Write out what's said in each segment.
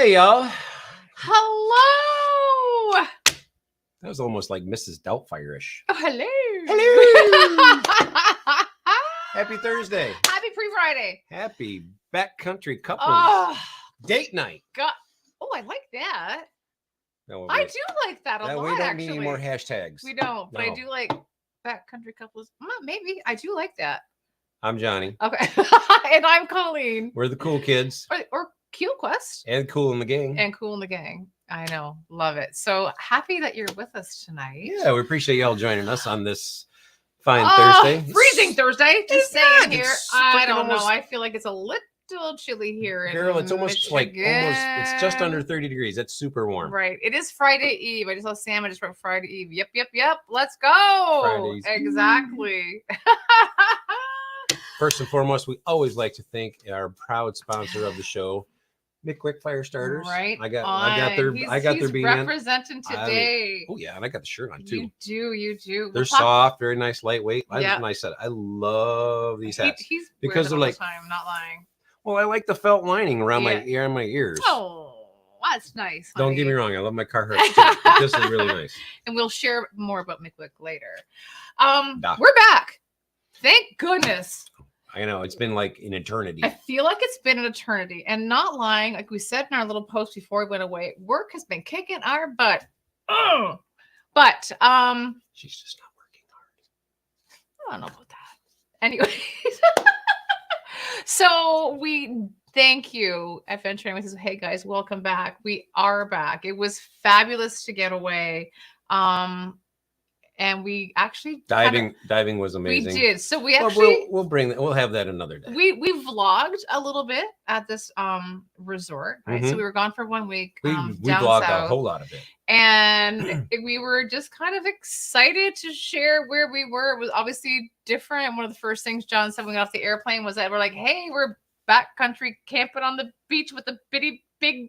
Hey, y'all. Hello. That was almost like Mrs. Doubtfire-ish. Oh, hello. Hello. Happy Thursday. Happy pre-Friday. Happy backcountry couples Oh, date night. God. Oh, I like that. No, I do like that a lot, we don't actually. need any more hashtags. We don't, but I No. do like backcountry couples. Maybe. I do like that. I'm Johnny. Okay. And I'm Colleen. We're the cool kids. Or Q Quest. And cool in the gang. And cool in the gang. I know. Love it. So happy that you're with us tonight. Yeah, we appreciate y'all joining us on this fine Thursday. Freezing Thursday. Just saying here. I don't know. Almost, I feel like it's a little chilly here. Girl, it's almost it's just under Michigan. 30 degrees. That's super warm. Right. It is Friday Eve. I just saw Sam. I just wrote Friday Eve. Yep. Let's go. Fridays. Exactly. First and foremost, we always like to thank our proud sponsor of the show, McQuick Fire Starters. Right. I got their bean in. Representing today. Oh yeah, and I got the shirt on too. You do. They're soft, very nice, lightweight. Yeah. I said I love these hats He's because they're like. I'm not lying. Well, I like the felt lining around my ears. Oh, that's nice. Don't honey. get me wrong, I love my Carhartt too, but this is really nice. And we'll share more about McQuick later. Nah. We're back. Thank goodness. I know it's been like an eternity. I feel like it's been an eternity, and not lying. Like we said in our little post before we went away, work has been kicking our butt. Ugh. But she's just not working hard. I don't know about that. Anyways, so we thank you, Adventure Anyway says, hey guys, welcome back. We are back. It was fabulous to get away. And we actually diving was amazing. We did. So we actually we'll have that another day. We vlogged a little bit at this resort. Right? Mm-hmm. So we were gone for 1 week. We vlogged a whole lot of it. And we were just kind of excited to share where we were. It was obviously different. And one of the first things John said when we got off the airplane was that we're like, hey, we're backcountry camping on the beach with a big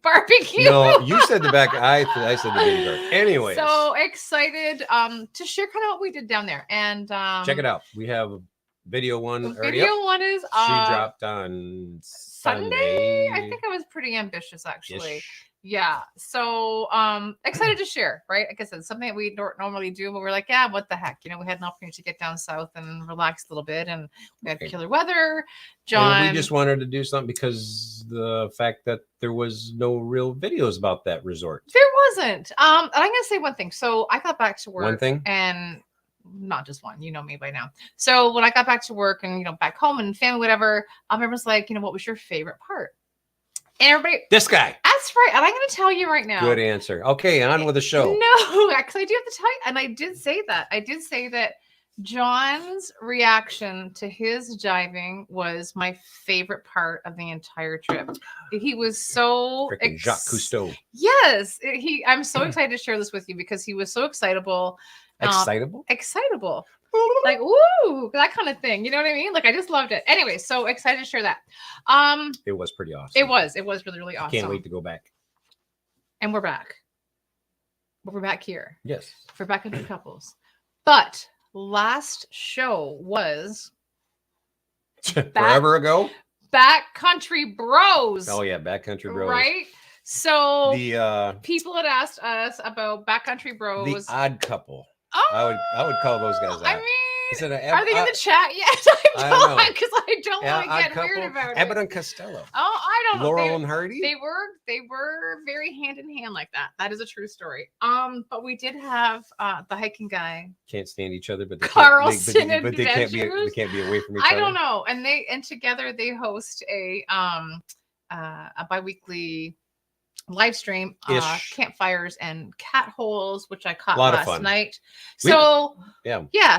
barbecue. No, you said the back. I said the big bar. Anyways, so excited to share kind of what we did down there. And check it out. We have video one. Video one is she dropped on Sunday. I think I was pretty ambitious actually. Ish. Yeah. So excited to share, right? Like I said, something that we don't normally do, but we're like, yeah, what the heck? You know, we had an opportunity to get down south and relax a little bit, and we had killer weather. John, and we just wanted to do something because the fact that there was no real videos about that resort. There wasn't. And I'm gonna say one thing. So I got back to work. One thing, and not just one. You know me by now. So when I got back to work and back home and family, whatever, everyone's like, what was your favorite part? And everybody, this guy. That's right. And I'm going to tell you right now. Good answer. Okay, on with the show. No, actually, I do have to tell you. And I did say that. I did say that John's reaction to his diving was my favorite part of the entire trip. He was so Jacques Cousteau. Yes, I'm so excited to share this with you because he was so excitable. Excitable. Like, woo, that kind of thing. You know what I mean? Like, I just loved it. Anyway, so excited to share that. It was pretty awesome. It was really awesome. Can't wait to go back. And we're back. We're back here. Yes. For backcountry couples. But last show was forever ago. Backcountry Bros. Oh yeah, Backcountry Bros. Right? So the people had asked us about Backcountry Bros. The odd couple. Oh, I would call those guys out. I mean, are they in the chat yet? I don't, because I don't want to get weird about it. Abbott and Costello. Oh, I don't know. Laurel and Hardy. They were very hand in hand like that. That is a true story. But we did have the hiking guy. Can't stand each other, but they Carlson but they can't be away from each other. I don't know. And together they host a biweekly live stream campfires and cat holes, which I caught last night. So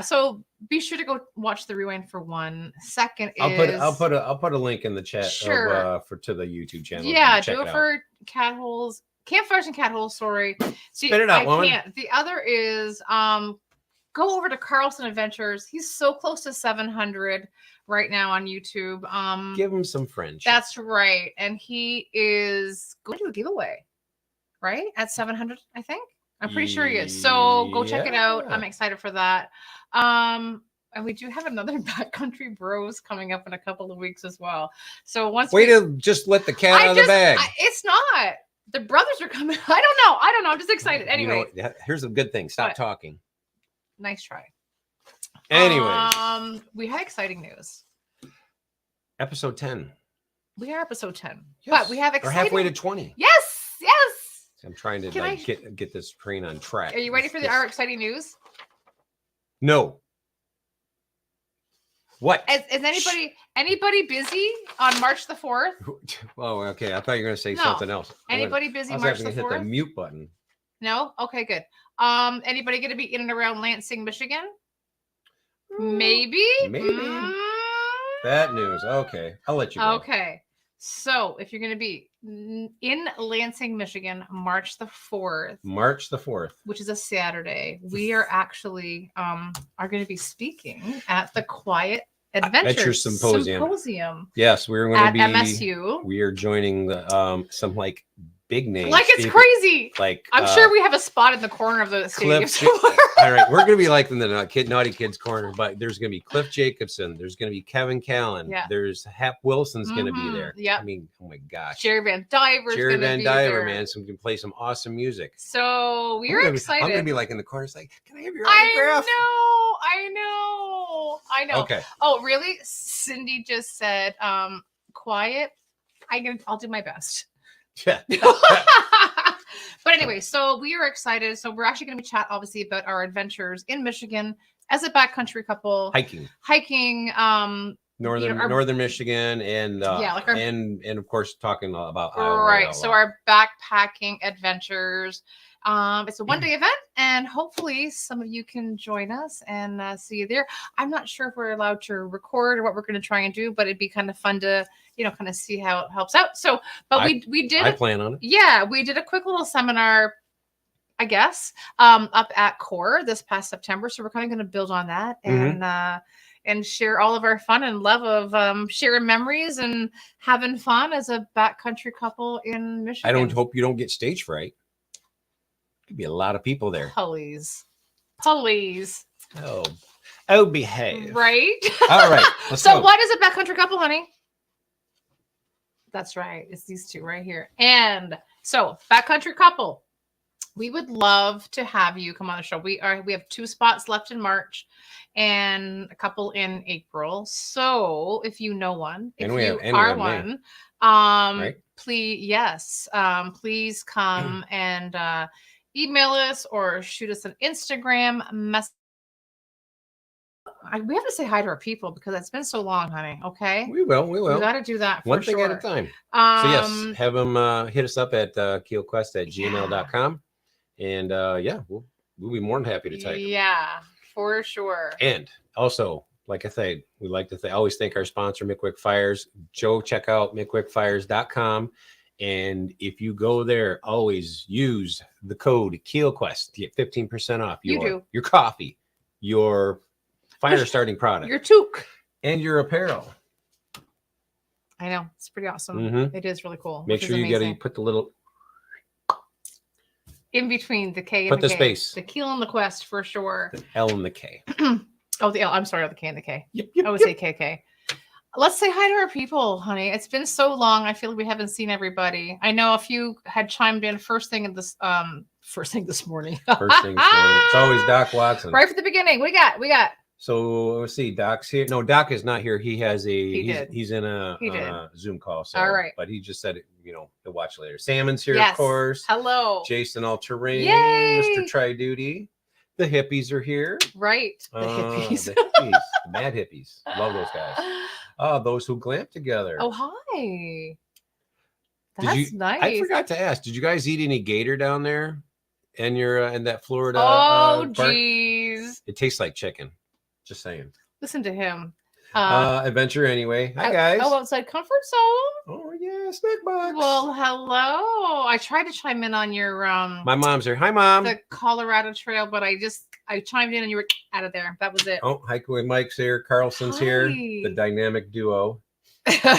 so be sure to go watch the rewind for 1 second. I'll put a link in the chat to the YouTube channel. Yeah, do it for cat holes, campfires and cat holes. Sorry, spit it out, woman. Can't. The other is go over to Carlson Adventures. He's so close to 700 right now on YouTube. Give him some friendship. That's right. And he is going to do a giveaway, right? At 700, I think. I'm pretty sure he is. So go check it out. I'm excited for that. And we do have another Backcountry Bros coming up in a couple of weeks as well. So once to just let the cat out of the bag. It's not. The brothers are coming. I don't know. I'm just excited. Anyway, here's a good thing. Stop What? talking. Nice try. Anyways, we had exciting news. episode 10. We are episode 10. Yes. But we have We're exciting. halfway to 20. Yes. I'm trying to get this train on track. Are you ready for our exciting news? No. What? Is anybody busy on March the 4th? Oh, okay. I thought you were going to say something else. Anybody busy I was March the having to 4th? hit the mute button. No? Okay, good. Anybody going to be in and around Lansing, Michigan? Maybe. Bad news. Okay. I'll let you go. Okay. So if you're going to be in Lansing, Michigan, March the 4th. March the 4th. Which is a Saturday. We are actually are going to be speaking at the Quiet Adventure Symposium. Yes, we're going to be at MSU. We are joining the some big names. Like it's crazy. Like I'm sure we have a spot in the corner of the stadium. All right, we're going to be like in the Naughty Kids corner, but there's going to be Cliff Jacobson. There's going to be Kevin Callan. Yeah. There's Hap Wilson's going to be there. Yeah. I mean, oh my gosh. Jerry Van Diver, man. So we can play some awesome music. So we're excited. I'm going to be like in the corner. It's like, can I have your autograph? I know. Okay. Oh, really? Cindy just said, quiet. I'll do my best. Yeah. But anyway, so we are excited. So we're actually going to be chat obviously about our adventures in Michigan as a backcountry couple. Hiking. Northern Michigan and and of course talking about Iowa. Right. So our backpacking adventures. It's a one-day event, and hopefully some of you can join us and see you there. I'm not sure if we're allowed to record or what we're going to try and do, but it'd be kind of fun to, kind of see how it helps out. So, but we did. I plan on it. Yeah, we did a quick little seminar, I guess, up at Core this past September. So we're kind of going to build on that and share all of our fun and love of sharing memories and having fun as a backcountry couple in Michigan. I don't hope you don't get stage fright. Could be a lot of people there. Please. Oh, behave. Right. All right. So go. what is a backcountry couple, honey? That's right. It's these two right here. And so backcountry couple, we would love to have you come on the show. We have 2 spots left in March and a couple in April. So if you know one, right? Please come and email us or shoot us an Instagram message. We have to say hi to our people because it's been so long, honey. Okay, we will. We got to do that. One thing at a time. So yes, have them hit us up at keelquest@gmail.com, and we'll be more than happy to take them. Yeah, for sure. And also, like I said, we like to always thank our sponsor, Mickwick Fires. Joe, check out mickwickfires.com. And if you go there, always use the code KeelQuest to get 15% off your coffee, your fire starting product, your toque, and your apparel. I know. It's pretty awesome. Mm-hmm. It is really cool. Make sure you put the little in between the K and put the space. The Keel and the Quest for sure. The L and the K. Oh, the L. I'm sorry, the K and the K. Yep, I would say KK. Let's say hi to our people, honey. It's been so long. I feel like we haven't seen everybody. I know a few had chimed in first thing this morning. First thing this morning. It's always Doc Watson. Right from the beginning. We got. So let's see. Doc's here. No, Doc is not here. He has he's in a Zoom call. So, all right. But he just said, he'll watch later. Salmon's here, of course. Hello. Jason All Terrain. Yay! Mr. Tri Duty. The hippies are here. Right. The hippies. The mad hippies. Love those guys. Those who glamp together. Oh, hi. That's nice. I forgot to ask. Did you guys eat any gator down there? And you're in that Florida. Geez. It tastes like chicken. Just saying. Listen to him. Adventure anyway. Hi guys. Outside comfort zone. Oh yeah, snack box. Well, hello. I tried to chime in on your My mom's here. Hi, Mom. The Colorado Trail, but I chimed in and you were out of there. That was it. Oh, Hiking with Mike's here. Carlson's here. The dynamic duo. Cindy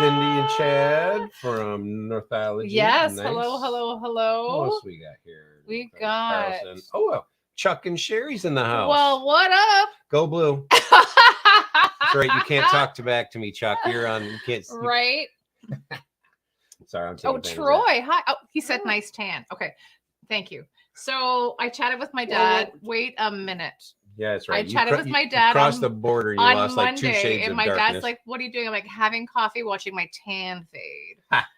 and Chad from Northology. Yes. Nice. Hello. What else we got here? We got Carlson. Oh, well, Chuck and Sherry's in the house. Well, what up? Go Blue. That's right. You can't talk back to me, Chuck. You're on. You can't. Right. Sorry, I'm taking Oh, advantage of Troy. Hi. Oh, he said Oh. nice tan. Okay. Thank you. So I chatted with my Well, dad. Wait a minute. that. Yeah, that's right. I chatted with my You dad crossed on, the border and you on lost like 2 Monday, shades and of my darkness. dad's like, "What are you doing?" I'm like, "Having coffee, watching my tan fade." Ha.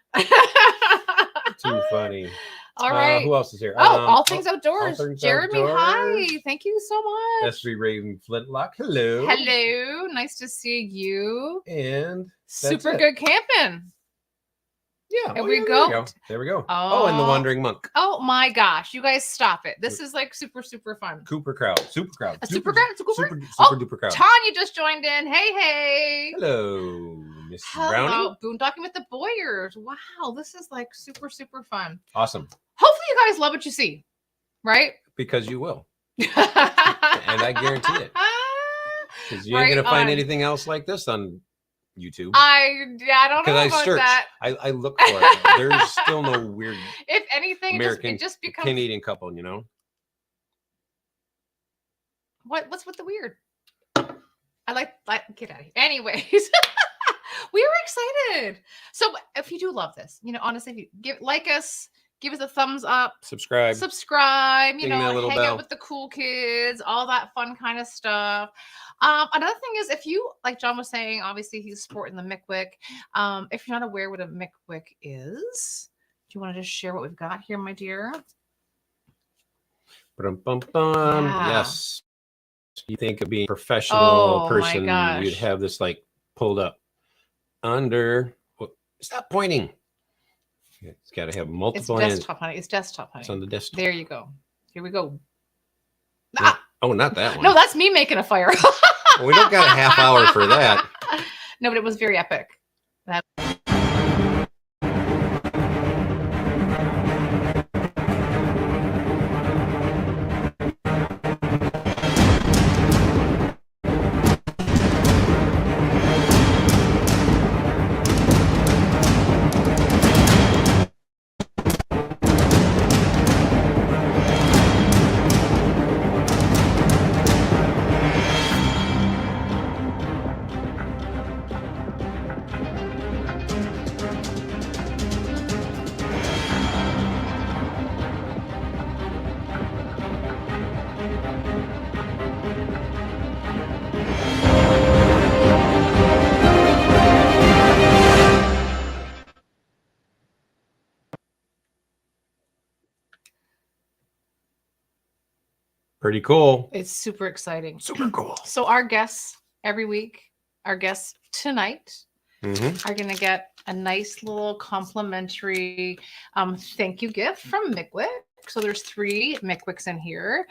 Too funny. All right. Who else is here? All things outdoors. All Things Jeremy, Outdoors. hi. Thank you so much. SB Raven Flintlock. Hello. Hello. Nice to see you. And Super it. good camping. Yeah. There Oh, we yeah, go. There we go. Oh. And the Wandering Monk. Oh my gosh. You guys stop it. This is like super, super fun. Cooper crowd. Super crowd. A super crowd? Super Oh, duper crowd. Tanya just joined in. Hey, hey. Hello, Mrs. Browning. Hello, boondocking with the Boyers. Wow, this is like super, super fun. Awesome. Hopefully you guys love what you see, right? Because you will. And I guarantee it. Because you ain't going to find anything else like this on YouTube. I don't know about that. I look for it. There's still no weird if anything, American it just becomes Canadian couple, you know? What's with the weird? I like get out of here. Anyways. We were excited. So if you do love this, honestly, if you like us, give us a thumbs up, subscribe, hang bell. out with the cool kids, all that fun kind of stuff. Another thing is, if you, like John was saying, obviously he's sporting the Mickwick. If you're not aware what a Mickwick is, do you want to just share what we've got here, my dear? Yeah. Yes. You think of being a professional person, you'd have this like pulled up under. Stop pointing. It's got to have multiple it's hands. Desktop, honey. It's desktop, honey. It's on the desktop. There you go. Here we go. Ah! Oh, not that one. No, that's me making a fire. Well, we don't got a half hour for that. No, but it was very epic. Pretty cool. It's super exciting. Super cool. So our guests every week, our guests tonight are going to get a nice little complimentary thank you gift from Mickwick. So there's 3 Mickwicks in here.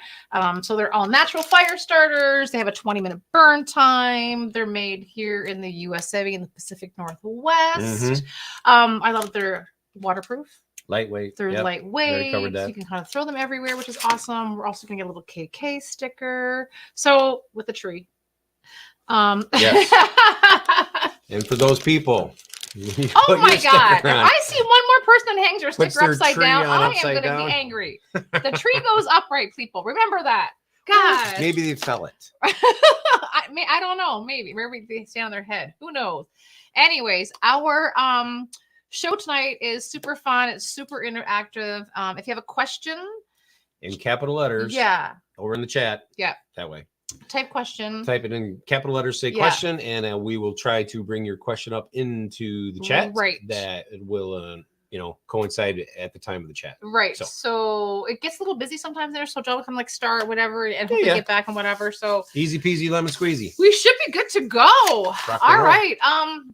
So they're all natural fire starters. They have a 20-minute burn time. They're made here in the USA in the Pacific Northwest. I love they're waterproof. Lightweight. They're lightweight. Covered that. So you can kind of throw them everywhere, which is awesome. We're also going to get a little KK sticker. So with a tree. Yes. And for those people. Oh my God. If I see one more person that hangs their sticker upside down, I am going to be angry. The tree goes upright, people. Remember that. God. Maybe they fell it. I don't know. Maybe they stand on their head. Who knows? Anyways, our show tonight is super fun. It's super interactive. If you have a question in capital letters, over in the chat, that way, type question, type it in capital letters, say question, and we will try to bring your question up into the chat. Right, that will coincide at the time of the chat. Right. So it gets a little busy sometimes there. So Joe will come start whatever and hopefully get back and whatever. So easy peasy lemon squeezy. We should be good to go. All right.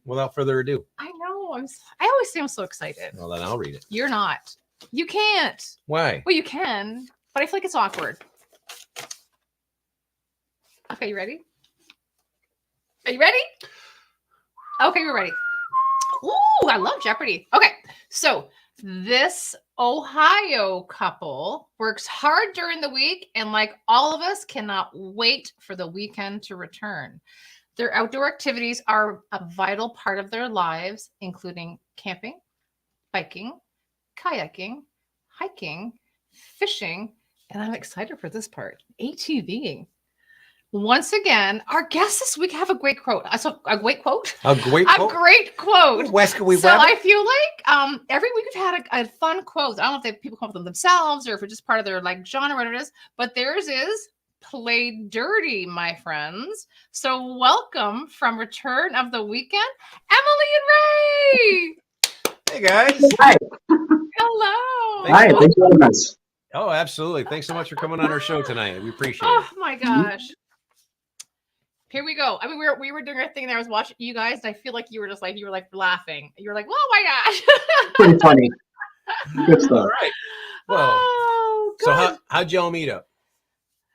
Without further ado. I know. I always say I'm so excited. Well, then I'll read it. You're not. You can't. Why? Well, you can, but I feel like it's awkward. Okay, you ready? Are you ready? Okay, we're ready. Ooh, I love Jeopardy. Okay, so this Ohio couple works hard during the week and, like all of us, cannot wait for the weekend to return. Their outdoor activities are a vital part of their lives, including camping, biking, kayaking, hiking, fishing, and I'm excited for this part, ATVing. once again, our guests this week have a great quote. A great quote. A great A great quote. Wes, can we So wrap I it? feel like every week we've had a fun quote. I don't know if people come up with them themselves or if it's just part of their like genre, whatever it is. But theirs is "Play dirty, my friends." So welcome from Return of the Weekend, Emily and Ray. Hey guys. Hi. Hello. Thanks. Hi. Thanks for having us. Oh, absolutely. Thanks so much for coming on our show tonight. We appreciate Oh it. my gosh. Here we go. I mean, we were doing our thing there. I was watching you guys, and I feel like you were laughing. You were like, "Oh my gosh." Pretty funny. Good stuff. All right. Well, Oh, so good. how'd y'all meet up?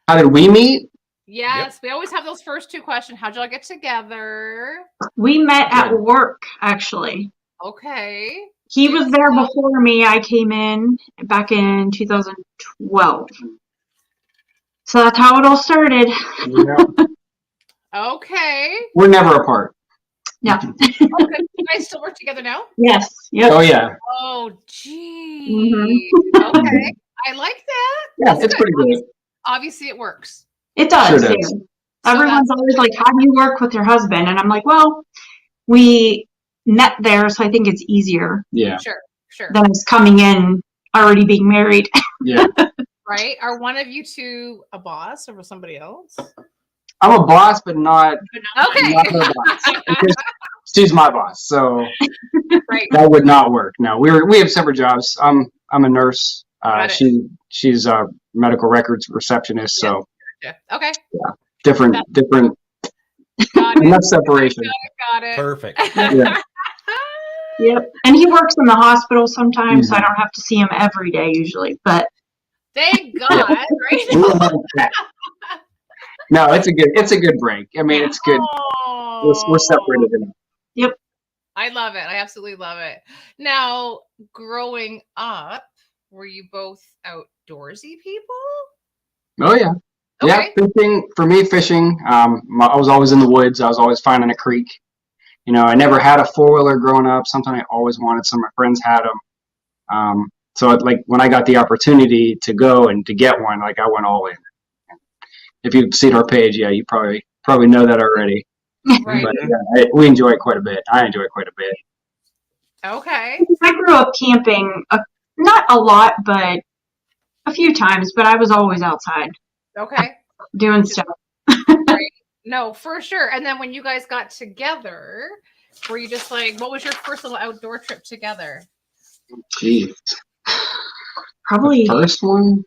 How did we meet? Yes, we always have those first two questions. How'd y'all get together? We met at work, actually. Okay. He was there before me. I came in back in 2012. So that's how it all started. Yeah. Okay. We're never apart. Yeah. Okay. You guys still work together now? Yes. Yep. Oh yeah. Oh, gee. Okay. I like that. Yeah, That's it's good. pretty great. Obviously, it works. It does. Sure Yeah. does. So Everyone's always like, how do you work with your husband? And I'm like, well, we met there, so I think it's easier Yeah. Sure. than us coming in already being married. Yeah. Right? Are one of you two a boss over somebody else? I'm a boss, but not Okay. her boss. Because she's my boss, so Right. that would not work. No, we have separate jobs. I'm a nurse. Got it. She's a medical records receptionist. So Yeah. Okay. different. Got it. Enough separation. Got it. Perfect. Yeah. Yep. And he works in the hospital sometimes, so I don't have to see him every day usually. But Thank God, right? No, it's a good break. I mean, it's good. We're separated enough. I love it. I absolutely love it. Now, growing up, were you both outdoorsy people? Oh yeah. Yeah, Okay. fishing for me. Fishing. I was always in the woods. I was always finding a creek. You know, I never had a 4-wheeler growing up. Something I always wanted. Some of my friends had them. So like when I got the opportunity to go and to get one, like I went all in. If you've seen our page, yeah, you probably know that already. Right. But yeah, we enjoy it quite a bit. I enjoy it quite a bit. Okay. I grew up camping, not a lot, but a few times, but I was always outside Okay. doing stuff. Right. No, for sure. And then when you guys got together, were you just like, what was your first little outdoor trip together? Jeez. Probably. The first one?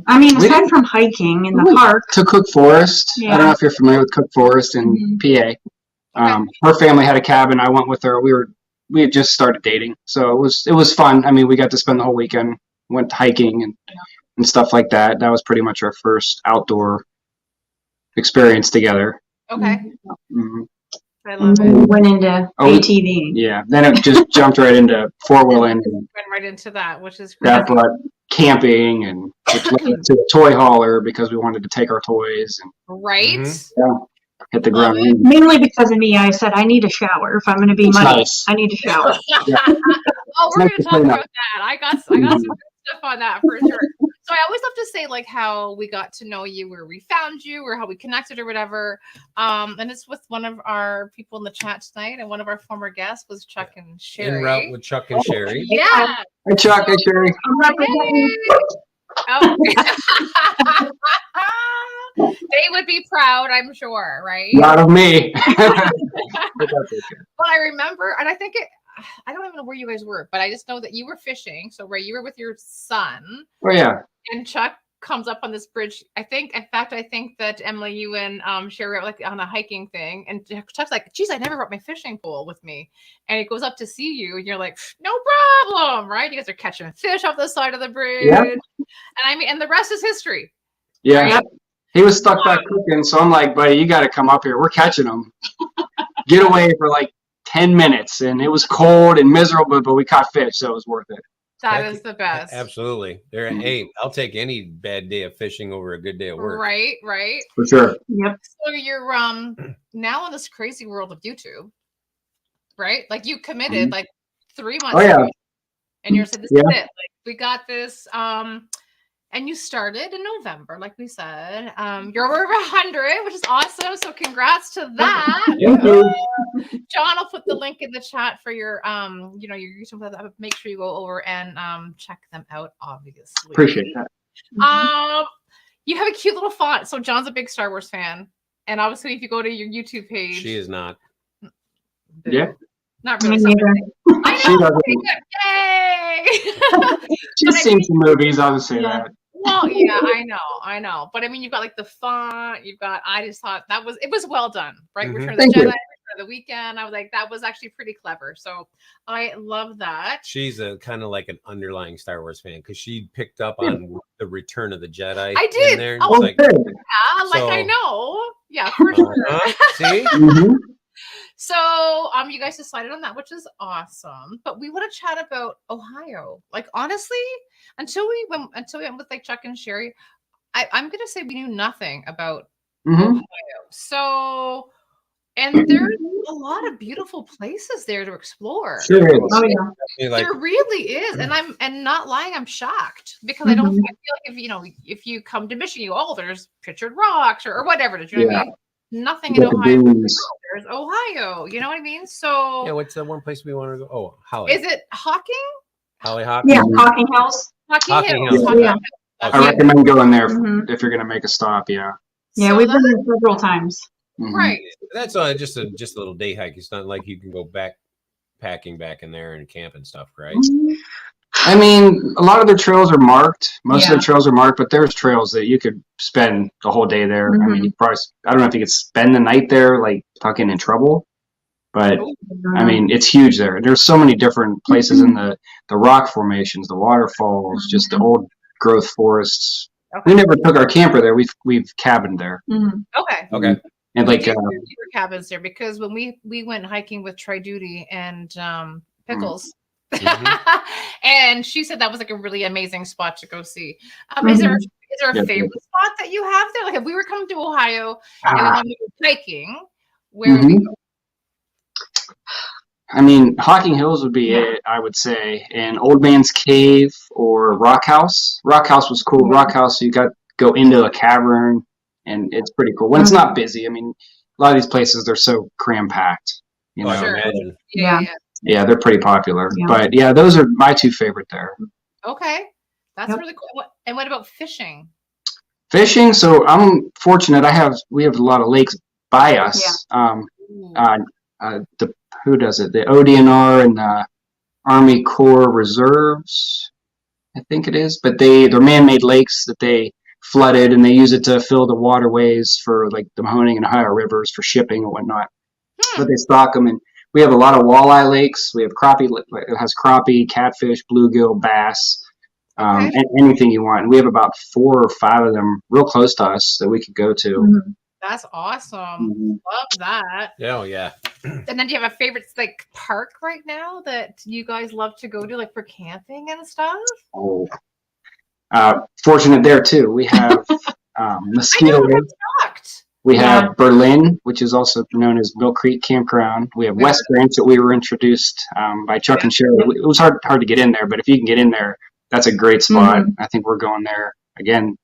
I mean, We aside didn't- from hiking in the park. To Cook Forest. I Yeah. don't know if you're familiar with Cook Forest in PA. Her family had a cabin. I went with her. We had just started dating, so it was fun. I mean, we got to spend the whole weekend, went hiking and stuff like that. That was pretty much our first outdoor experience together. Okay. Mhm. I love it. We went into ATV. Yeah, then it just jumped right into four-wheeling and Went right into that, which is great. that brought camping and which led to a toy hauler because we wanted to take our toys and Right? hit the Love ground. it. running. Mainly because of me. I said, I need a shower. If I'm going to be It's muddy, nice. I need a shower. Oh, we're nice going to to talk clean about up. that. I got some good stuff on that for sure. So I always love to say like how we got to know you, where we found you, or how we connected or whatever. And it's with one of our people in the chat tonight, and one of our former guests was Chuck and Sherry. En route with Chuck and Sherry. Yeah. Hi, Chuck. Hi, Sherry. I'm representing. Oh. They would be proud, I'm sure, right? Not of me. But I remember, and I think I don't even know where you guys were, but I just know that you were fishing. So Ray, you were with your son, Oh yeah. and Chuck comes up on this bridge. I think that Emily, you and Sherry were like on a hiking thing, and Chuck's like, "Geez, I never brought my fishing pole with me." And he goes up to see you, and you're like, "No problem, right?" You guys are catching fish off the side of the bridge, Yeah. and I mean, and the rest is history. Yeah. Right? He was stuck back cooking, so I'm like, buddy, you got to come up here. We're catching them. Get away for like 10 minutes, and it was cold and miserable, but we caught fish, so it was worth it. That is the best. Absolutely. Hey, I'll take any bad day of fishing over a good day at work. Right. For sure. Yep. So you're now in this crazy world of YouTube, right? Like you committed like 3 months Oh, yeah. ago, and you're saying this is it. Like we got this. And you started in November, like we said. You're over 100, which is awesome. So congrats to that. Thank you. John, I'll put the link in the chat for your your YouTube. Make sure you go over and check them out, obviously. Appreciate that. You have a cute little font. So John's a big Star Wars fan. And obviously if you go to your YouTube page. She is not. Yeah. Not really. Me neither. She doesn't. Yay! She's seen some movies, I'll just say that. Well, yeah, I know. But I mean, you've got like the font. I just thought it was well done, right? Mhm. Return of Thank the you. Jedi, Return of the Weekend. I was like, that was actually pretty clever. So I love that. She's a kind of like an underlying Star Wars fan because she picked up on the Return of the Jedi. I did. In there, and Oh, it's like, good. Yeah, like I So- know. Yeah, for sure. see? Mhm. So, you guys decided on that, which is awesome. But we want to chat about Ohio. Like, honestly, until we went with like Chuck and Sherry, I'm gonna say we knew nothing about Mhm. Ohio. So, and there's a lot of beautiful places there to explore. Sure is. Oh yeah. Like, There really is, and not lying, I'm shocked because I don't Mhm. I feel like if you come to Michigan, there's Pictured Rocks or whatever. Do you know what I mean? Nothing in Got the Ohio. dunes. There's Ohio. You know what I mean? So yeah, what's the one place we want to go? Oh, Holly. is it Hawking? Hollyhock? Yeah, Hawking Hills. Hawking Hawking Hills. Hills, Hawking yeah. Hills. I Okay. recommend going there Mhm. if you're going to make a stop, yeah. Yeah, So we've that- been there several times. Mhm. right. That's just a little day hike. It's not like you can go backpacking back in there and camp and stuff, right? I mean, a lot of their trails are marked. Most of Yeah. their trails are marked, but there's trails that you could spend the whole day there. I Mhm. mean, I don't know if you could spend the night there, like, without getting in trouble. But, I mean, it's huge there. There's so many different places in the rock formations, the waterfalls, just the old growth forests. Okay. We never took our camper there. We've cabined there. Mhm. Okay. Okay. And, We like, did your cabins there because when we went hiking with Tri Duty and Pickles. Mhm. And she said that was like a really amazing spot to go see. Mm-hmm. Is there a Yeah. favorite spot that you have there? Like if we were coming to Ohio and we ah, wanted to go hiking, where would we Mhm. go? I mean, Hawking Hills would be Yeah. it, I would say. And Old Man's Cave or Rock House. Rock House was cool. Yeah. Rock House, you got to go into a cavern, and it's pretty cool. When it's not busy, I mean, a lot of these places, they're so cram-packed. You Oh, know? I can Sure. imagine. Yeah. Yeah, they're pretty popular. Yeah. But, yeah, those are my two favorite there. Okay. That's Yep. really cool. And what about fishing? Fishing, so I'm fortunate. We have a lot of lakes by us. Ooh. Who does it? The ODNR and the Army Corps Reserves, I think it is. But they're man-made lakes that they flooded, and they use it to fill the waterways for like the Mahoning and Ohio rivers for shipping and whatnot. But they stock them, and we have a lot of walleye lakes. We have crappie. It has crappie, catfish, bluegill, bass, Okay. and anything you want. And we have about 4 or 5 of them real close to us that we could go to. Mhm. That's awesome. Mhm. Love that. Oh, yeah. And then do you have a favorite like park right now that you guys love to go to, like for camping and stuff? Oh. Fortunate there too. We have Mosquito I know, Lake. I'm shocked. We Yeah. have Berlin, which is also known as Mill Creek Campground. We have Yeah. West Branch that we were introduced by Chuck and Sherry. It was hard to get in there, but if you can get in there, that's a great spot. I think we're going there again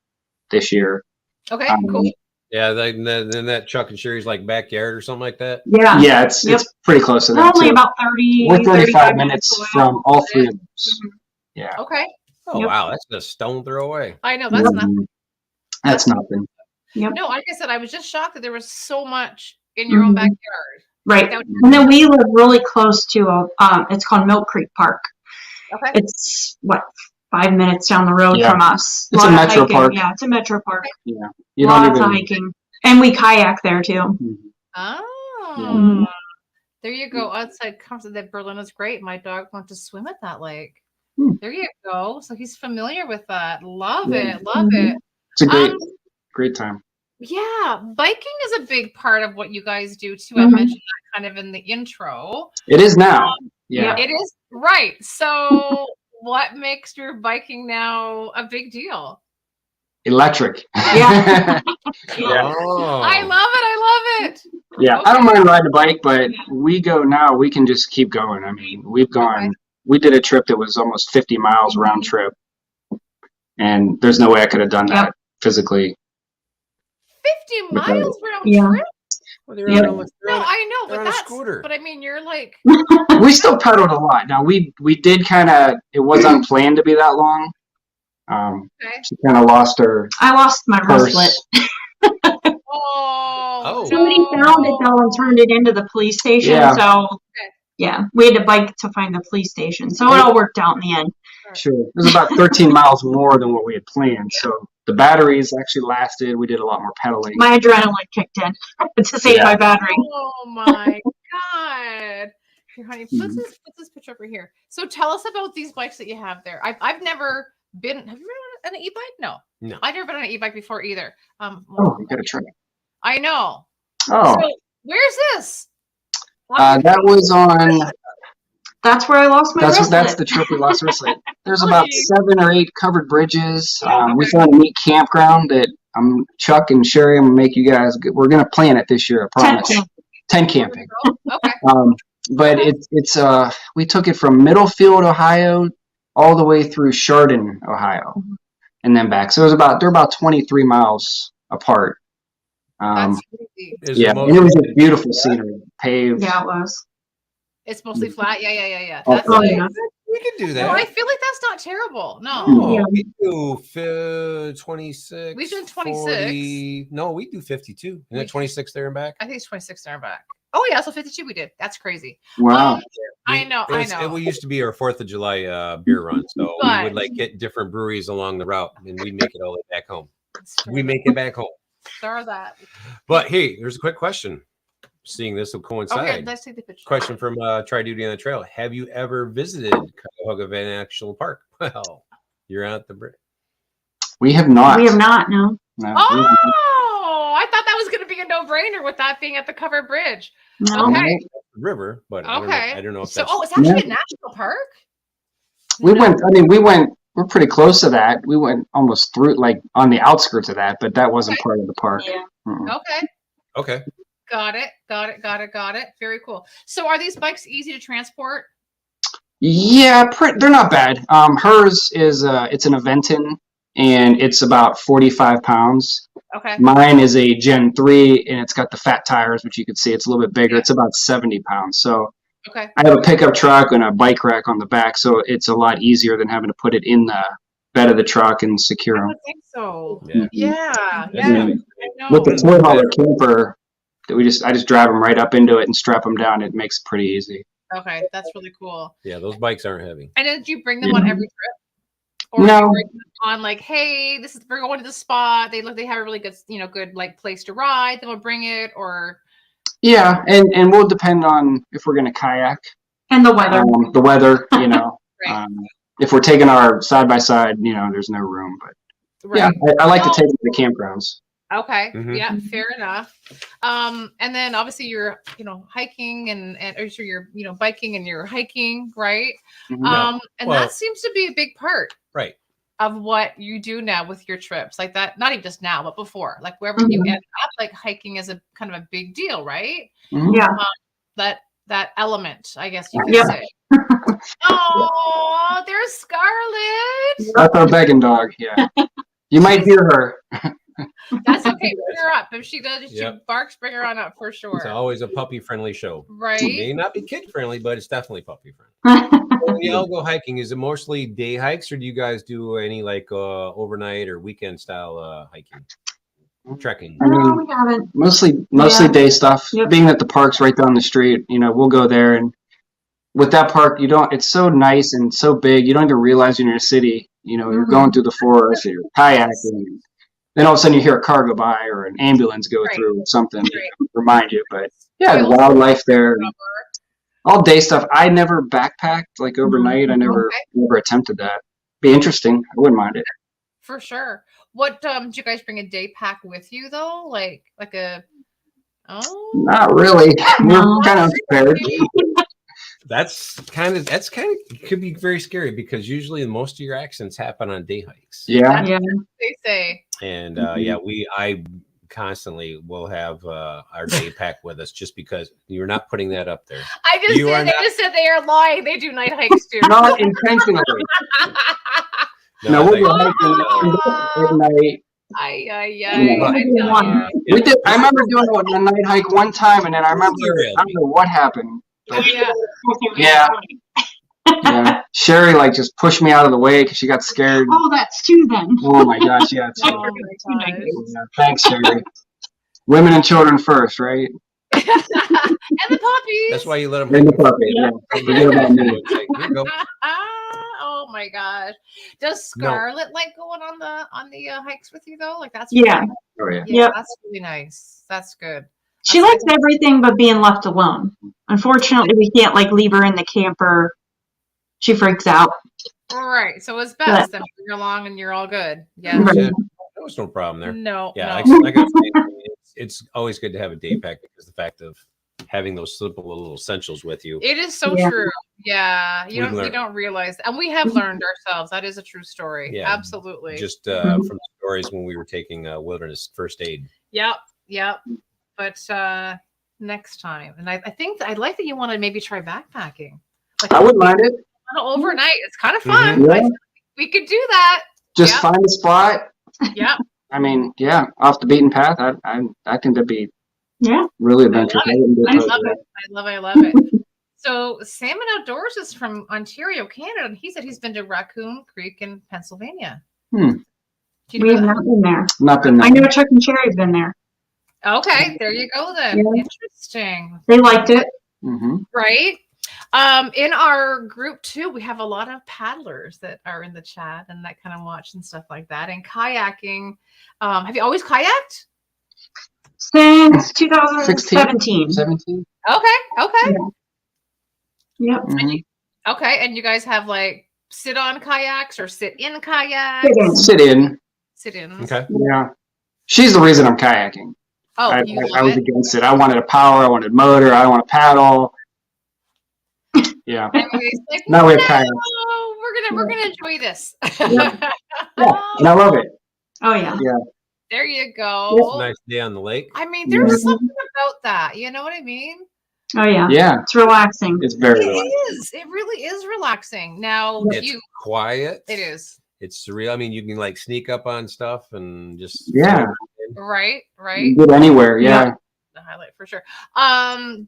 this year. Okay, Um, cool. Yeah, then that Chuck and Sherry's like backyard or something like that. Yeah. Yeah, it's Yep. pretty close to We're that only too. about 30. We're 35 35 minutes away. from all 3 of those. Mhm. Yeah. Okay. Oh, Yep. wow. That's a stone throw away. I know that's not That's nothing. no, like I said, I was just shocked that there was so much in your own Mhm. backyard. Right. That And then we live really close to it's called Milk Creek Park. Okay. It's 5 minutes down the road Yeah. from us. It's a Lot of metro hiking. park. Yeah, it's a metro park. Yeah. You Lots don't of even. hiking. And we kayak there too. Mhm. Oh. Mhm. There you go. Outside comfort that Berlin is great. My dog wants to swim at that lake. Hmm. There you go. So he's familiar with that. Love Yeah. it. Love Mhm. it. It's a great Um, time. Yeah, biking is a big part of what you guys do too. I Mhm. mentioned that kind of in the intro. It is now. Yeah. It is right. So, what makes your biking now a big deal? Electric. Yeah. Yeah. Oh. I love it. I love it. Yeah, I don't mind riding a bike, but we can just keep going. I mean, we did a trip that was almost 50 miles round trip. and there's no way I could have done that physically. 50 miles round Yeah. trip? Well, they're Yeah. on a- they're No, on a- I know, they're but on a that's scooter. But I mean, you're like, We still pedaled a lot. Now we did kind of. It was unplanned to be that long. okay. She kind of lost her I lost my bracelet. purse. Oh, Somebody found it though and turned it into the police station. Yeah. So yeah, we had to bike to find the police station. So it all worked out in the end. Sure, it was about 13 miles more than what we had planned. So the batteries actually lasted. We did a lot more pedaling. My adrenaline kicked in to save my battery. Oh my God. Here, honey, put this picture over here. So tell us about these bikes that you have there. I've never been. Have you been on an e-bike? No. No. I've never been on an e-bike before either. Oh, you gotta try it. I know. Oh, So where's this? that was on. That's where I lost my bracelet. That's the trip we lost bracelet. There's about Okay. 7 or 8 covered bridges. We Okay. found a neat campground that Chuck and Sherry. I'm gonna make you guys. We're gonna plan it this year. I promise. 10 camping. Okay. But it's we took it from Middlefield, Ohio, all the way through Chardon, Ohio, and then back. So they're about 23 miles apart. That's crazy. Is Yeah, most- and it was a beautiful scenery, paved. Yeah, it was. It's mostly flat. Yeah. Oh, That's oh, nice. yeah. We can do No, that. I feel like that's not terrible. No. No, Yeah. we do 26. We do 26. 40. No, we do 52. And then 26 there and back. I think it's 26 there and back. Oh yeah, so 52 we did. That's crazy. Wow. I know. It used to be our 4th of July beer run. So But- we would like get different breweries along the route and we make it all the way back home. Stir We make it back home. that. But hey, there's a quick question. Seeing this will coincide. Okay, let's take the picture. Question from Tri Duty on the Trail. Have you ever visited Cuyahoga National Park? Well, you're at the bridge. We have not. We have not, no. No, Oh, I thought that was going to be a no-brainer with that being at the covered bridge. No. Okay. River, but Okay. I don't know if So, that's it's actually Yeah. a national park. we No. went. I mean, we went. We're pretty close to that. We went almost through, like on the outskirts of that, but that wasn't Okay. part of the park. Yeah. Mm-mm. Okay. okay. Got it. Very cool. So, are these bikes easy to transport? Yeah, they're not bad. Hers is it's an Aventon, and it's about 45 pounds. Okay. Mine is a Gen 3, and it's got the fat tires, which you can see. It's a little bit bigger. It's about 70 pounds. So Okay. I have a pickup truck and a bike rack on the back, so it's a lot easier than having to put it in the bed of the truck and secure I them. would think so. Yeah. Yeah. That's Yeah. really- I know. With the toy hauler camper, that I just drive them right up into it and strap them down. It makes it pretty easy. Okay, that's really cool. Yeah, those bikes aren't heavy. And then do you bring them on every trip? Or No. do you bring them on like, hey, we're going to the spot. They have a really good, good like place to ride. Then we'll bring it, or Yeah, and we'll depend on if we're going to kayak, And the weather. the weather, right. if we're taking our side by side, there's no room. But Right. yeah, I like to No. take them to the campgrounds. Okay. Mhm. Yeah, fair enough. And then obviously you're, hiking and or so you're, biking and you're hiking, right? Mhm. And Well- that seems to be a big part Right. of what you do now with your trips, like that. Not even just now, but before, like wherever you Mhm. end up, like hiking is a kind of a big deal, right? Mhm. Yeah. That element, I guess you could Yeah. say. Oh, there's Scarlett. That's our begging dog. Yeah, you might hear her. That's okay. Bring her up. If she does, if she Yep. barks, bring her on up for sure. It's always a puppy friendly show. Right. May not be kid friendly, but it's definitely puppy friendly. When y'all go hiking, is it mostly day hikes or do you guys do any like overnight or weekend style hiking? Trekking. I No, mean, we haven't. mostly Yeah. day stuff. Yep. Being that the park's right down the street, we'll go there. And with that park, it's so nice and so big. You don't even realize you're in a city. You're Mhm. going through the forest, or you're kayaking. Then all of a sudden you hear a car go by or an ambulance go Right. through or something to Right. remind you. But yeah, the Trails. wildlife there, all day stuff. I never backpacked like overnight. I never attempted that. Be interesting. I wouldn't mind it. For sure. What do you guys bring a day pack with you though? Like a Not really. No. We're kind of prepared. That's kind of could be very scary because usually most of your accidents happen on day hikes. Yeah. Yeah. they say. And Mhm. I constantly will have our day pack with us just because you're not putting that up there. They just said they are lying. They do night hikes too. Not intentionally. No, I we'll go thought hiking at night. Ay, ay, Yeah. ay. I tell you. We did. I remember doing a night hike one time, and then I remember Derailed I don't know what happened. But Yeah. yeah, yeah. Sherry like just pushed me out of the way because she got scared. Oh, that's two then. Oh my gosh, yeah. It's, Oh my gosh. yeah. Thanks, Sherry. Women and children first, right? And the puppies. that's why you let them And the puppy. Yeah. Forget about me. Here you go. Oh my gosh. Does No. Scarlett like going on the hikes with you though? Like that's Yeah. really, Oh yeah. yeah, Yep. that's really nice. That's good. She likes everything but being left alone. Unfortunately, we can't like leave her in the camper. She freaks out. All right. So it's best then you're along and you're all good. Yeah. Right. Yeah, there was no problem there. No. Yeah, no. I got it's always good to have a day pack because the fact of having those simple little essentials with you. It is so Yeah. true. Yeah. You We've learned. don't realize, and we have learned ourselves. That is a true story. Yeah. Absolutely. Just Mhm. from the stories when we were taking wilderness first aid. Yep. Yep. But next time, and I think I like that you want to maybe try backpacking. Like I wouldn't mind it. overnight. It's kind of fun. Yeah. I think we could do that. Just Yeah. find a spot. Yep. I mean, yeah, off the beaten path. I think that'd be Yeah. really adventurous. I wouldn't be I opposed love to it. I love it. So Salmon Outdoors is from Ontario, Canada, and he said he's been to Raccoon Creek in Pennsylvania. Hmm. Do you We know have that? not been there. that. Nothing. I know Chuck and Cherry's been there. Okay, there you go then. Yeah. Interesting. They liked it. Mm-hmm. Right. In our group too, we have a lot of paddlers that are in the chat and that kind of watch and stuff like that. And kayaking. Have you always kayaked? Since 2017. 17. Okay. Okay. Yep. Mhm. Okay. And you guys have like sit on kayaks or sit in kayaks? Sit-in. Sit in. Sit in. Okay. Yeah. She's the reason I'm kayaking. Oh, I you I love was it. against it. I wanted a power. I wanted motor. I want to paddle. Yeah. And it's like, Now we have no, kayaks. we're gonna enjoy this. Yeah. Yeah. And I love it. Oh yeah. There you It's go. a nice day on the lake. I mean, there's Yeah. something about that. You know what I mean? Oh yeah. Yeah. It's relaxing. It's very It relaxing. is. It really is relaxing. Now It's you. quiet. It is. It's surreal. I mean, you can like sneak up on stuff and just Yeah. Right. You Right. can get anywhere. Yeah. The highlight for sure.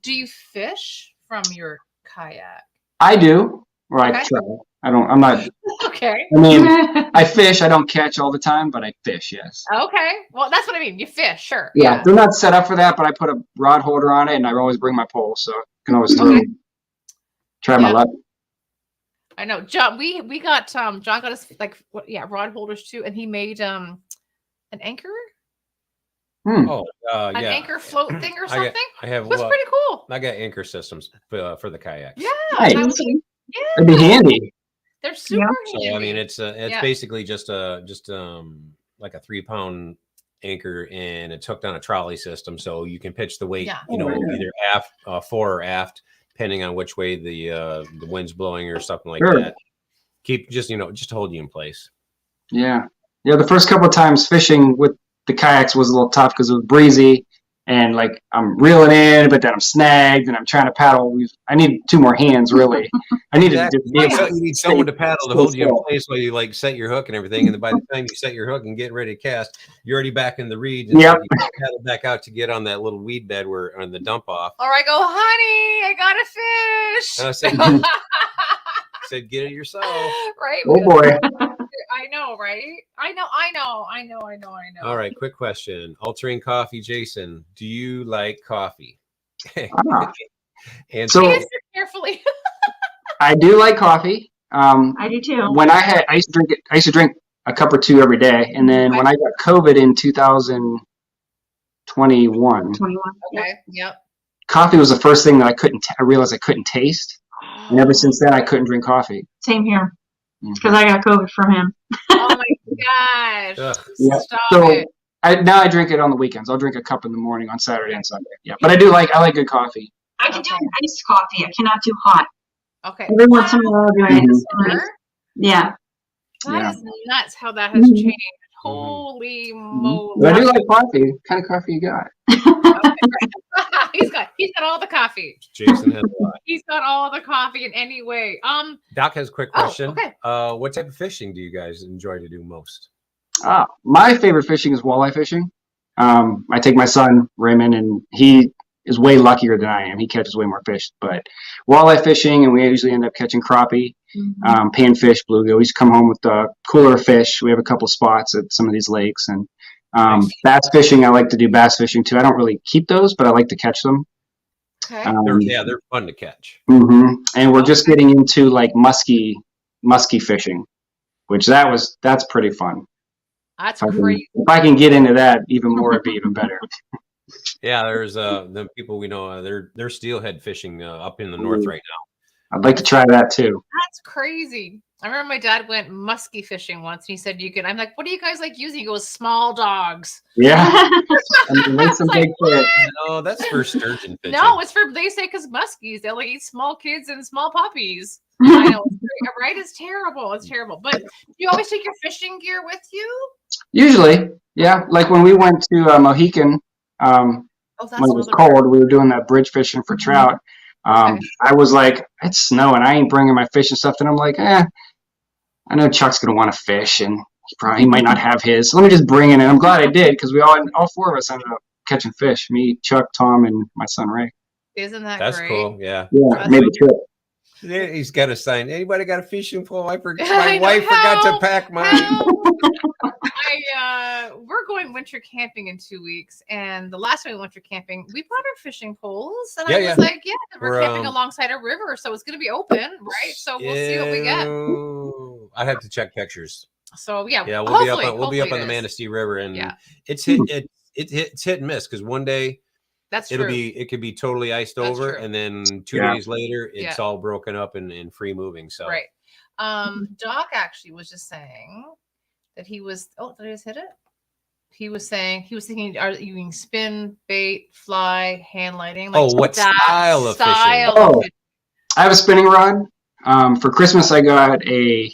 Do you fish from your kayak? I do. Or I Okay. try. I'm not. Okay. I mean, I fish. I don't catch all the time, but I fish. Yes. Okay. Well, that's what I mean. You fish, sure. Yeah. They're not set up for that, but I put a rod holder on it, and I always bring my pole, so I can always throw. Okay. Try my Yeah. luck. I know. John, we got John got us like rod holders too, and he made an anchor, Hmm. Oh, an yeah. anchor float thing or something. I have. It was pretty cool. I got anchor systems for the kayaks. Yeah. Nice. that was- yeah. That'd be handy. They're super So handy. I mean, it's Yeah. basically just like a 3-pound anchor, and it's hooked on a trolley system, so you can pitch the weight, Yeah. either aft, fore or aft, depending on which way the wind's blowing or something like Sure. that. Keep just to hold you in place. Yeah. Yeah. The first couple of times fishing with the kayaks was a little tough because it was breezy, and like I'm reeling in, but then I'm snagged, and I'm trying to paddle. I need 2 more hands, really. I need Exactly. to be able to You need someone to paddle to stay hold you in still. place while you like set your hook and everything. And then by the time you set your hook and get ready to cast, you're already back in the reeds. And Yep. you paddle back out to get on that little weed bed where on the dump off. Or I go, honey, I got a fish. And I said, get it yourself. Right? Oh boy. I know, right? I know. All right, quick question. Altering coffee, Jason. Do you like coffee? Ah. And So- Answer carefully. I do like coffee. I do too. When I used to drink a cup or 2 every day, and then when I got COVID in 2021, 21. Okay. Yep. coffee was the first thing that I realized I couldn't taste, and ever since then I couldn't drink coffee. Same here. Mhm. Because I got COVID from him. Oh my gosh. Ugh. Yeah. Stop So it. now I drink it on the weekends. I'll drink a cup in the morning on Saturday and Sunday. Yeah, but I like good coffee. I can do iced coffee. I cannot do hot. Okay. Every once in a while, I'll do it. Summer? Yeah. That is nuts how that has Mhm. changed. Holy moly. But I do like coffee. What kind of coffee you got? He's got all the coffee. Jason has a lot. He's got all the coffee in any way. Doc has a quick question. Okay. What type of fishing do you guys enjoy to do most? My favorite fishing is walleye fishing. I take my son Raymond, and he is way luckier than I am. He catches way more fish, but walleye fishing, and we usually end up catching crappie, panfish, bluegill. We just come home with cooler fish. We have a couple spots at some of these lakes, and bass fishing. I like to do bass fishing too. I don't really keep those, but I like to catch them. Okay. They're fun to catch. And we're just getting into like musky fishing, which that's pretty fun. That's great. If I can get into that even more, it'd be even better. Yeah, there's the people we know. They're steelhead fishing up in the north right now. I'd like to try that too. That's crazy. I remember my dad went musky fishing once, and he said you could. I'm like, what do you guys like using? He goes, small dogs. Yeah, make some big fish. No, that's for sturgeon fishing. No, it's for they say because muskies they'll like eat small kids and small puppies. I know, right? It's terrible. It's terrible. But you always take your fishing gear with you. Usually, yeah. Like when we went to Mohican, when it was cold, we were doing that bridge fishing for trout. I was like, it's snowing. I ain't bringing my fishing stuff. And I'm like, I know Chuck's gonna want to fish, and he might not have his. So let me just bring it in. I'm glad I did because all four of us ended up catching fish. Me, Chuck, Tom, and my son Ray. Isn't that That's great? cool? Yeah. Yeah, made the trip. Yeah, he's got a sign. Anybody got a fishing pole? My wife forgot to pack mine. We're going winter camping in 2 weeks, and the last time we went winter camping, we brought our fishing poles, and I was like, we're camping alongside a river, so it's going to be open, right? So we'll see what we get. I have to check pictures. So we'll be up on the Manistee River, and it's hit and miss because one day it could be totally iced over, and then 2 days later it's all broken up and free moving. So Doc actually was just saying that he was. Oh, did I just hit it? He was thinking, are you using spin, bait, fly, hand lighting? Like what style of fishing? I have a spinning rod. For Christmas, I got a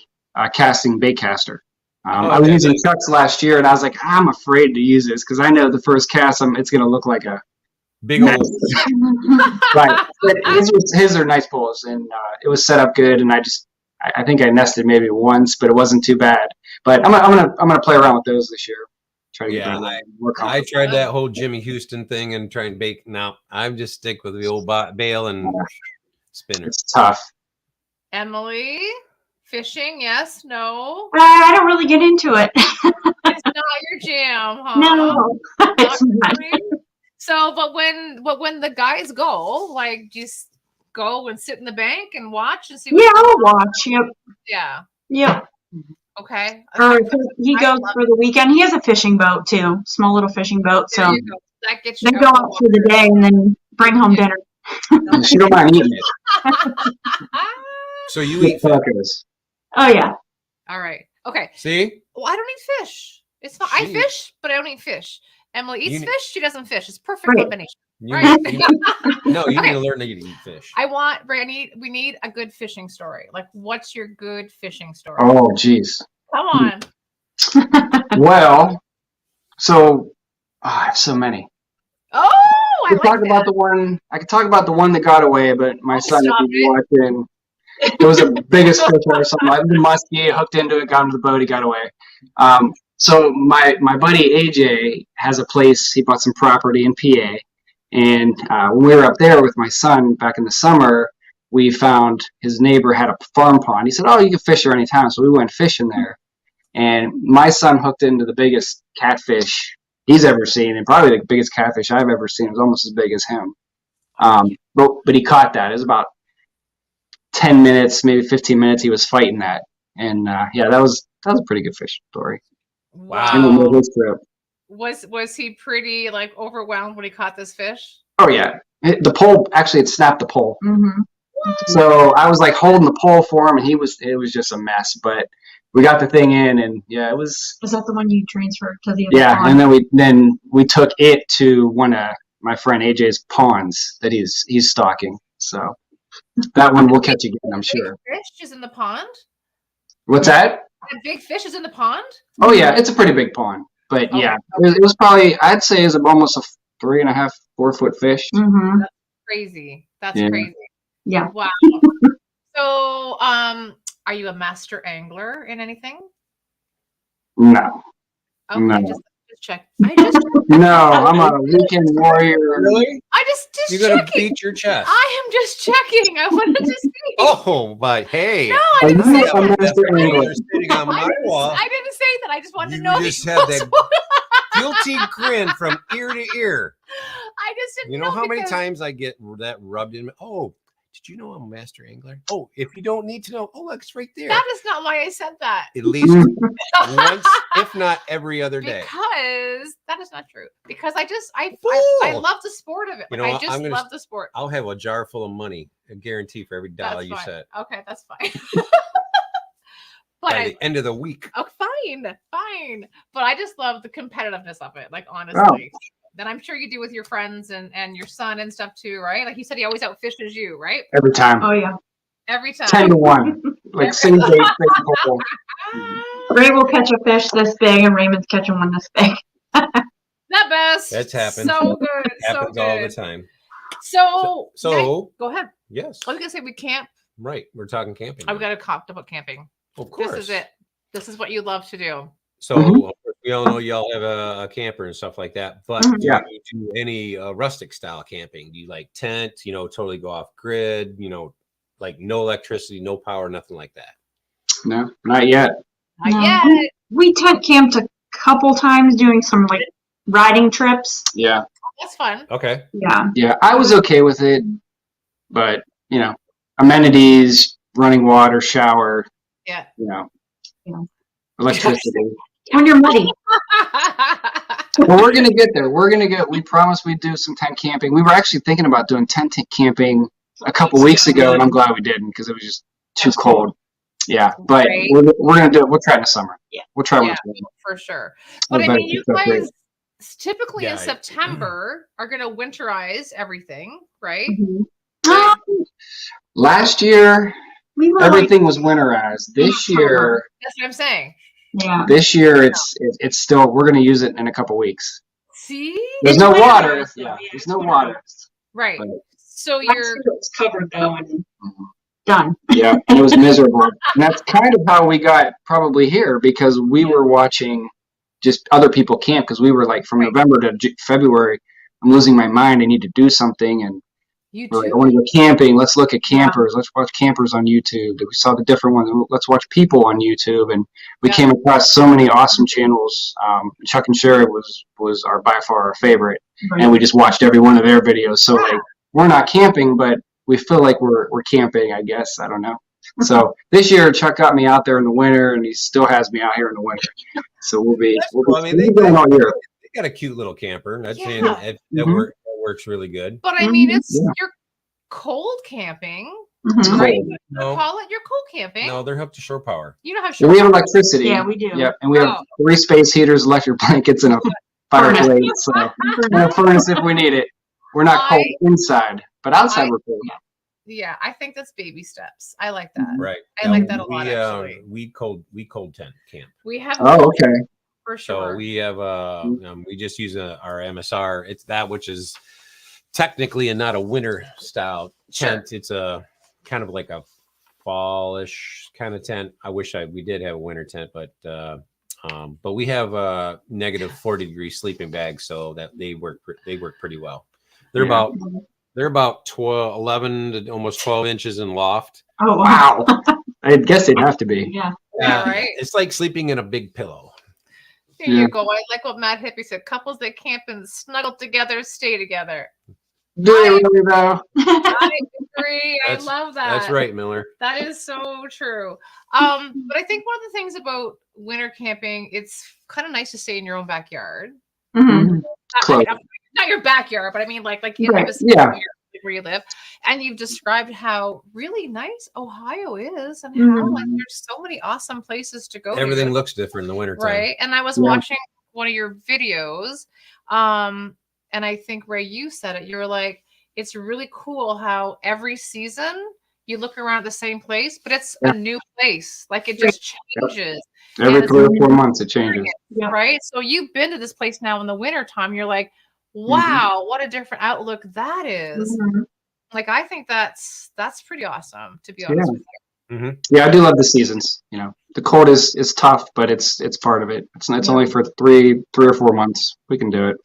casting bait caster. I was using Chuck's last year, and I was like, I'm afraid to use this because I know the first cast, it's going to look like a big old. Right. But his are nice poles, and it was set up good, and I think I nested maybe once, but it wasn't too bad. But I'm gonna play around with those this year. Try to get I tried that whole Jimmy Houston thing and try and bake. Now I'm just stick with the old bail and spinner. It's tough. Emily, fishing? Yes? No? I don't really get into it. It's not your jam, huh? No. It's not. So, but when the guys go, like, just go and sit in the bank and watch and see. I'll watch. Yep. Yeah. Yep. Okay. Or he goes for the weekend. He has a fishing boat too, small little fishing boat. So that gets you they go out for the day and then bring home dinner. She don't mind eating it. So you eat fish? Oh yeah. All right. Okay. See? Well, I don't eat fish. It's fine. I fish, but I don't eat fish. Emily eats fish. She doesn't fish. It's perfect combination. You need to learn to eat fish. We need a good fishing story. Like, what's your good fishing story? Oh, geez. Come on. Well, so I have so many. Oh, I could talk about the one. I could talk about the one that got away, but my son, if he's watching, it was the biggest fish I ever saw. The muskie hooked into it, got into the boat, he got away. So my buddy AJ has a place. He bought some property in PA, and when we were up there with my son back in the summer, we found his neighbor had a farm pond. He said, "Oh, you can fish there anytime." So we went fishing there, and my son hooked into the biggest catfish he's ever seen, and probably the biggest catfish I've ever seen. It was almost as big as him. But he caught that. It was about 10 minutes, maybe 15 minutes. He was fighting that, and that was a pretty good fish story. Wow. Was he pretty like overwhelmed when he caught this fish? Oh yeah, the pole actually it snapped the pole. Mm-hmm. So I was like holding the pole for him, and it was just a mess. But we got the thing in, and it was. Was that the one you transferred to the other? Yeah, pond? and then we took it to one of my friend AJ's ponds that he's stocking. So that one we'll catch again, I'm sure. Fish is in the pond. What's that? A big fish is in the pond? Oh yeah, it's a pretty big pond. But it was probably, I'd say, is almost a 3.5 4-foot fish. Mm-hmm. Crazy. That's Yeah. crazy. Yeah. Wow. So, are you a master angler in anything? No, Okay, No. just check. I just no, I'm a weekend warrior. Really? just You're gonna checking. beat your chest. I am just checking. I wanted to see. Oh, but hey, No, I Are didn't you say a that. master angler? You're sitting on my wall. I didn't say that. I just wanted to You know. just if had you that was- guilty grin from ear to ear. I just didn't You know how many because- times I get that rubbed in? Oh, did you know I'm a master angler? Oh, if you don't need to know, oh, look, it's right there. That is not why I said that. At least once, if not every other day. Because that is not true. Because I Fool! love the sport of it. You Like, know I what? just I'm gonna- love the sport. I'll have a jar full of money, a guarantee for every dollar That's you fine. said Okay, that's fine. But by the end of the week. oh, fine. But I just love the competitiveness of it. Like, honestly. Then I'm sure you do with your friends and your son and stuff too, right? Like you said, he always outfishes you, right? Every time. Oh yeah. Every time. 10-1. Like same bait, same pole. Ray will catch a fish this big, and Raymond's catching one this big. The best. That's happened. So good. Happens so all the good. time. So, So go ahead. yes, I was gonna say we camp. right. We're talking camping. I've now. got to talk about camping. Of course. This is it. This is what you love to do. So Mhm. we all know y'all have a camper and stuff like that. But Mhm. do Yeah. you do any rustic style camping? Do you like tent? Totally go off grid. Like no electricity, no power, nothing like that. No, not yet. Not No. yet. We tent camped a couple times doing some like riding trips. Yeah. That's fun. Okay. Yeah. Yeah. I was okay with it, but amenities, running water, shower, Yeah. Yeah. electricity. When you're muddy. Well, we're gonna get there. We promised we'd do some tent camping. We were actually thinking about doing tent camping a couple weeks ago, and I'm glad we didn't because it was just too cold. Yeah, but Right. we're gonna do it. We'll try it in the summer. Yeah. We'll try Yeah. one. For sure. I'll But I bet mean, you it's so great. guys typically in Yeah. September are going to winterize everything, right? Mhm. Right. Last year, We were like, everything was winterized. This year, That's what I'm saying. yeah. it's still. We're gonna use it in a couple weeks. See? There's It's no winterized, water. though, Yeah, yeah, there's it's no winterized. water. Right. Right. So Last you're year it was covered though and done. Yeah, and it was miserable. And that's kind of how we got probably here because we were watching just other people camp because we were like from Right. November to February, I'm losing my mind. I need to do something. And you we're like, I too. want to go camping. Let's look at campers. Let's watch campers on YouTube. We saw the different ones. Let's watch people on YouTube. And we Yeah. came across so many awesome channels. Chuck and Sherry was by far our favorite. And we just watched every one of their videos. So like we're not camping, but we feel like we're camping, I guess. I don't know. So this year Chuck got me out there in the winter and he still has me out here in the winter. So we'll be Well, I mean, we'll be going all year. they got a cute little camper. That's Yeah. that Mhm. works really good. But I mean, it's Yeah. you're cold camping, Mhm. right? Cold. You No, call it you're cold camping. no, they're hooked to shore power. You don't have And we have shore- electricity. Yeah, we do. Yep. And we have Oh. 3 space heaters, electric blankets, and a fireplace. So and a furnace if we need it. We're not cold inside, but outside we're cold. Yeah, I think that's baby steps. I like that. Right. I like that a lot, actually. We cold tent camp. We have Oh, okay. for sure. So we have we just use our MSR. It's that which is technically and not a winter style tent. It's a kind of like a fallish kind of tent. I wish we did have a winter tent, but we have a negative 40-degree sleeping bags, so that they work pretty well. They're Yeah. about 11 to almost 12 inches in loft. Oh wow. Wow. I guess they'd have to be. Yeah. Yeah, right. It's like sleeping in a big pillow. There Yeah. you go. I like what Matt Hippie said. Couples that camp and snuggle together stay together. Do they really though? I agree. I That's- love that. That's right, Miller. That is so true. But I think one of the things about winter camping, it's kind of nice to stay in your own backyard. Mhm. Close. Not your backyard, but I mean like in Right, the vicinity yeah. where you live. And you've described how really nice Ohio is and Mhm. how like there's so many awesome places to go. Everything here. looks different in the wintertime. Right. And I was Yeah. watching one of your videos. And I think Ray, you said it. You were like, it's really cool how every season you look around at the same place, but it's Yeah. a new place. Like it just changes. Every Yeah. 3 or 4 months it changes. Yeah. Right. So you've been to this place now in the winter time. You're like, Wow, what a different outlook that is. Mhm. Like, I think that's pretty awesome, to be honest with you. Mm-hmm. Yeah, I do love the seasons. You know, the cold is tough, but it's part of it. It's Yeah. only for three or 4 months. We can do it.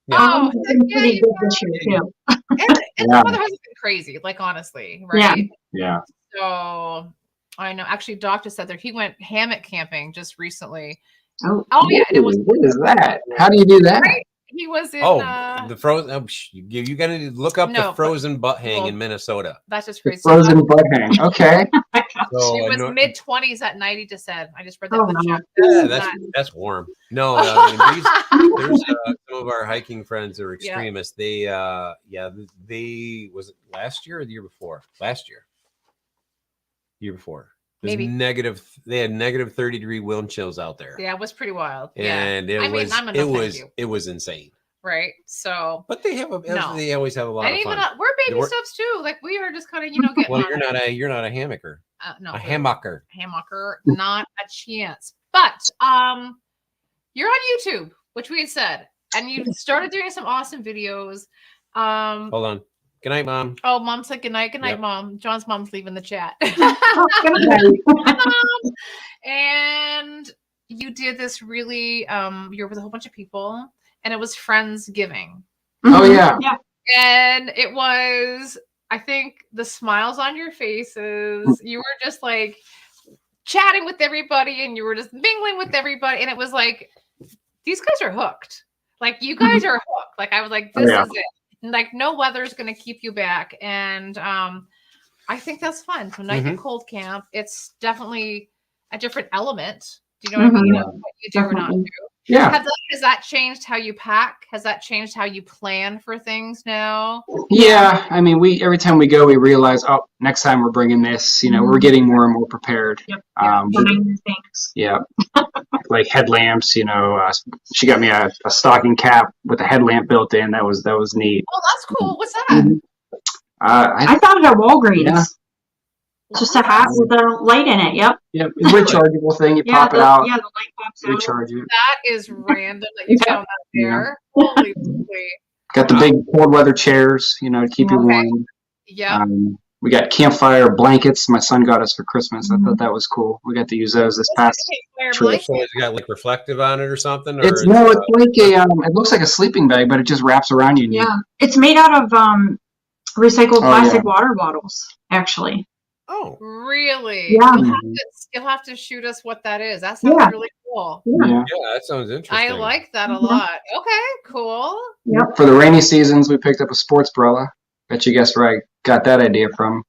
Yeah. Oh, It's been yeah, pretty you good this year too. and Yeah. the weather hasn't been crazy, like, honestly, right? Yeah. So I know. Actually, Doctor said that he went hammock camping just recently. Oh, Oh yeah, and it was What is that? How do you do that? right. He was in. The frozen. You got to look up No, the frozen butt hang well, in Minnesota. that's just The crazy. frozen butt hang. Okay. So It was no- mid-20s at night. He just said. I just read that Oh, in the wow. chat. yeah, that's warm. No, I mean, there's some of our hiking friends that are Yeah. extremists. They was it last year or the year before? Last year. Year before. It was Maybe. negative. They had negative 30-degree wind chills out there. Yeah, it was pretty wild. And yeah. it I mean, was I'm a no it thank was you. it was insane. Right. So. But they No. they always have a lot And of even fun. we're baby We're- steps too. Like we are just kind of getting. Well, on you're not a hammocker. no, A hammocker. hammocker, not a chance. But you're on YouTube, which we had said, and you started doing some awesome videos. Hold on. Good night, Mom. Oh, Mom said good night, Yep. Mom. John's mom's leaving the chat. And you did this really. You were with a whole bunch of people, and it was Friendsgiving, Oh yeah. and it was. I think the smiles on your faces. You were just like chatting with everybody, and you were just mingling with everybody, and it was like these guys are hooked. Like you guys are hooked. Like I was like, this is it. And like no weather's gonna keep you back. And I think that's fun. So night and cold camp, it's definitely a different element. Do you know what I mean? Yeah. What you do or not do. Yeah. Has that changed how you pack? Has that changed how you plan for things now? Yeah. I mean, every time we go, we realize, oh, next time we're bringing this. You know, we're getting more and more prepared. Yep. Um, Buying new things. Yeah. Like headlamps. You know, she got me a stocking cap with a headlamp built in. That was neat. Oh, that's cool. What's that? I found it at Walgreens. Yeah. Just a hat with a light in it. Yep. Yeah, it's a rechargeable thing. You pop it out, Yeah, the light pops out. recharge it. That is random that you Yeah. found that there. Holy moly. Got the big cold weather chairs, you know, to keep you Okay. warm. Yeah. We got campfire blankets. My son got us for Christmas. I thought that was cool. We got to use those this past. trip. So it's got like reflective on it or something? Or It's no, it's like a. It looks like a sleeping bag, but it just wraps around you. And Yeah. It's made out of recycled plastic yeah. water bottles, actually. Oh. Really? Yeah. You'll have to shoot us what that is. That sounds Yeah. really cool. Yeah. Yeah, that sounds interesting. I like that a lot. Okay, cool. Yep. For the rainy seasons, we picked up a sports umbrella. Bet you guess where I got that idea from.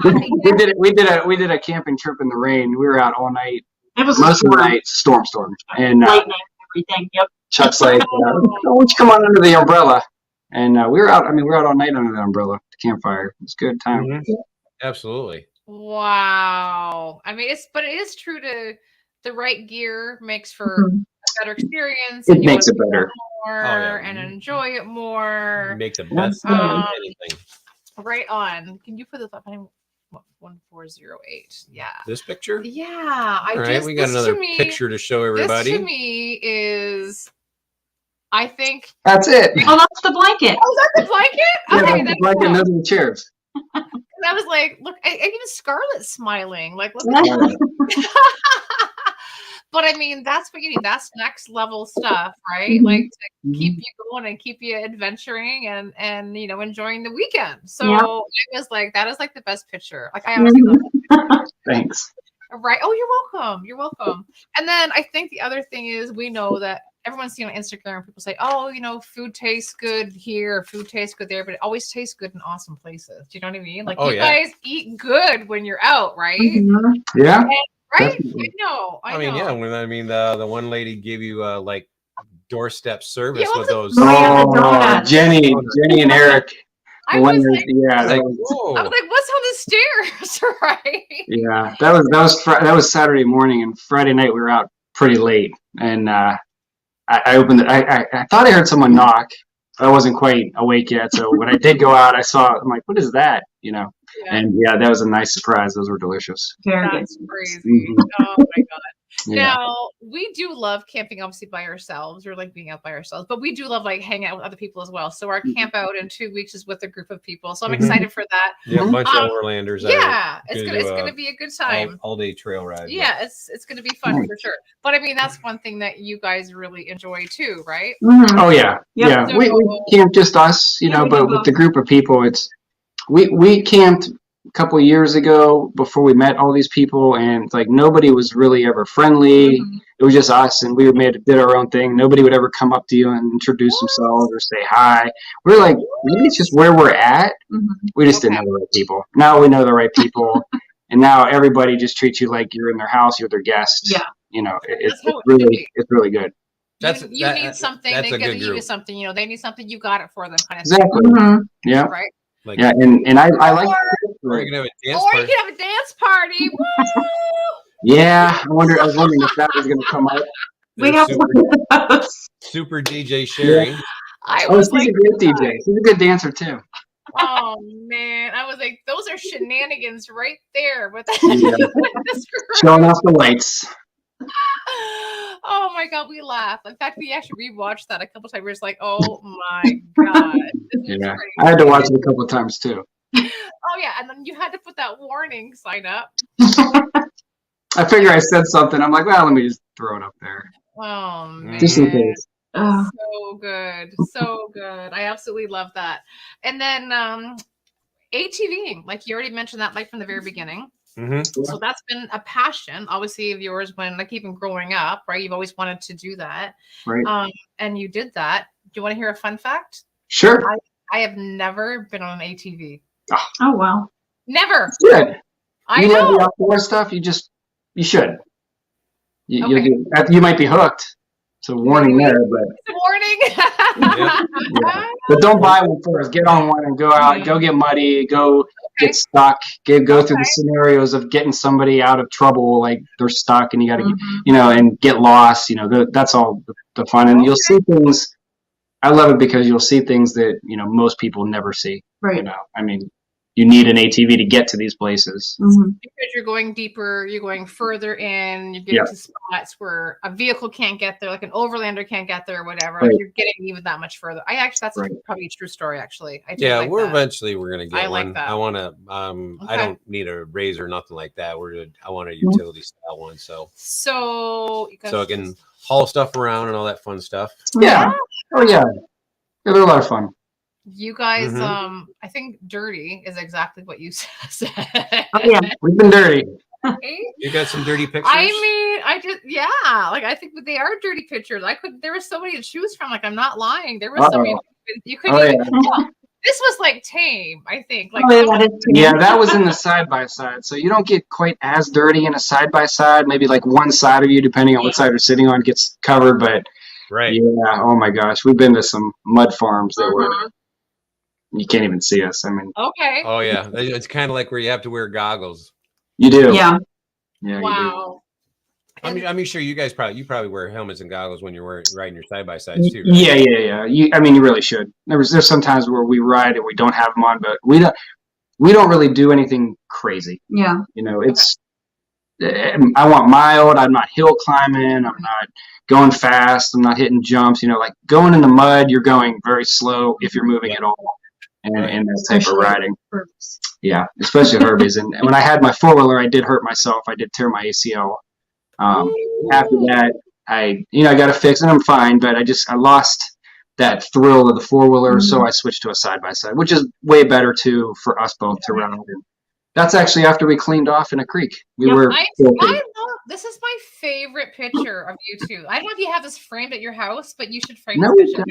We did a camping trip in the rain. We were out all night. It was Most of the night, storm. And lightning, everything. Yep. Chuck's like, why don't you come on under the umbrella? And we were out. I mean, we were out all night under the umbrella, the campfire. It was a good time. Mhm. Absolutely. Wow. I mean, it is true to the right gear makes for Mhm. a better experience. It and you makes want it better. more Oh, yeah. and enjoy it more. Make the best Um, of anything. Right on. Can you put the 1408? Yeah. This picture? Yeah. I All right, just we got this another to me, picture to show everybody. This to me is, I think. That's it. Oh, that's the blanket. Oh, is that the blanket? Yeah, Okay, that's the that's blanket cool. and those are the chairs. I was like, look, and even Scarlett's smiling. Like, look Yeah. at that. But I mean, that's what you need. That's next level stuff, right? Mhm. Like to keep you going and keep you adventuring and enjoying the weekend. So Yeah. I was like, that is like the best picture. Like I honestly love it. Thanks. Right. Oh, you're welcome. You're welcome. And then I think the other thing is we know that everyone's seen on Instagram, people say, oh, food tastes good here, food tastes good there, but it always tastes good in awesome places. Do you know what I mean? Like Oh, you yeah. guys eat good when you're out, right? Mhm. Yeah. Right? Definitely. I mean, know. yeah. The one lady gave you like doorstep service Yeah, what with was those. it? Oh, yeah, the Oh, donuts. Jenny and Eric. I The was one that- like, yeah, that Like, was, whoa. I was like, what's on the stairs? Right? yeah, that was Saturday morning, and Friday night we were out pretty late, and I opened it. I thought I heard someone knock. I wasn't quite awake yet, so when I did go out, I'm like, what is that? Yeah. And yeah, that was a nice surprise. Those were delicious. Very good. That's crazy. Mhm. Oh my god. Yeah. Now, we do love camping obviously by ourselves, or like being out by ourselves, but we do love like hanging out with other people as well. So our camp out in 2 weeks is with a group of people. So I'm Mhm. excited for that. Yeah, a bunch Um, of overlanders. Yeah, it's gonna gonna do it's gonna be a good time. all day trail ride. Yeah, it's gonna be fun Nice. for sure. But I mean, that's one thing that you guys really enjoy too, right? Mhm. Oh yeah, Yep. yeah. We camp just us, Yeah, we do but with the both. group of people, it's we camped a couple of years ago before we met all these people, and like nobody was really ever friendly. Mhm. It was just us, and we did our own thing. Nobody would ever come up to you and introduce themselves or say hi. We're like, maybe it's just where we're at. Mhm. We just didn't know the right people. Now we know the right people, and now everybody just treats you like you're in their house, you're their guest. Yeah. That's how it should be. It's really good. You need something, that's they a get good you group. something, they need something, you got it for them, kind of Exactly. Mhm. Yeah. thing, right? Like, Yeah, and I like. or you can have a dance Or you party. can have a dance party. Woo! Yeah, I was wondering if that was going to come up. We There's have super, one of those. super DJ Sherry. I Oh, was she's like, a great DJ. She's a good dancer too. oh man, I was like, those are shenanigans right there with Yeah. this group. Showing off the lights. Oh my god, we laugh. In fact, we actually rewatched that a couple times. We're just like, oh my god. This is Yeah, crazy. I had to watch it a couple of times too. Oh yeah, and then you had to put that warning sign up. I figure I said something. I'm like, well, let me just throw it up there, Oh man. just in case. So good. So good. I absolutely love that. And then ATVing, like you already mentioned that like from the very beginning. Mm-hmm. So that's been a passion, obviously, of yours when like even growing up, right? You've always wanted to do that. Right. And you did that. Do you want to hear a fun fact? Sure. I have never been on an ATV. Oh wow. Never. Good. I You love know. the outdoor stuff. You should. Okay. You might be hooked. So warning there, but It's a warning. yeah. But don't buy one first. Get on one and go out. Go get muddy. Go get stuck. Go through the scenarios of getting somebody out of trouble, like they're stuck and you got to, and get lost. That's all the fun. And you'll see things. I love it because you'll see things that most people never see. Right. I mean, you need an ATV to get to these places. Mhm. Because you're going deeper, you're going further in, you're getting to spots where a vehicle can't get there, like an overlander can't get there or whatever. Right. Like you're getting even that much further. That's probably a true story, actually. I do like that. Eventually we're gonna get I like one. that. I want to. I don't need a razor or nothing like that. I want a utility style one. So you guys I can haul stuff around and all that fun stuff. Yeah. Oh yeah. They're a lot of fun. You guys, Mhm. I think dirty is exactly what you said. Oh yeah. We've been dirty. You got some dirty pictures? I mean, like I think they are dirty pictures. There was so many to choose from. Like I'm not lying. There was so many you couldn't even. Well, this was like tame, I think. Like that was in the side by side. So you don't get quite as dirty in a side by side. Maybe like one side of you, depending on what side you're sitting on, gets covered. But right. Yeah. Oh my gosh, we've been to some mud farms that were. You can't even see us. I mean. Okay. Oh yeah, it's kind of like where you have to wear goggles. You do. Yeah. Yeah. Wow. I'm sure you guys probably wear helmets and goggles when you're riding your side by sides too. Right? Yeah. You really should. There's some times where we ride and we don't have them on, but we don't really do anything crazy. Yeah. It's. I want mild. I'm not hill climbing. I'm not going fast. I'm not hitting jumps. Like going in the mud, you're going very slow if you're moving at all. And that type of riding. Yeah, especially Herbie's. And when I had my four-wheeler, I did hurt myself. I did tear my ACL. After that, I got it fixed and I'm fine, but I lost that thrill of the four-wheeler, so I switched to a side-by-side, which is way better too for us both to ride. And that's actually after we cleaned off in a creek. I love this is my favorite picture of you two. I don't know if you have this framed at your house, but you should frame this picture.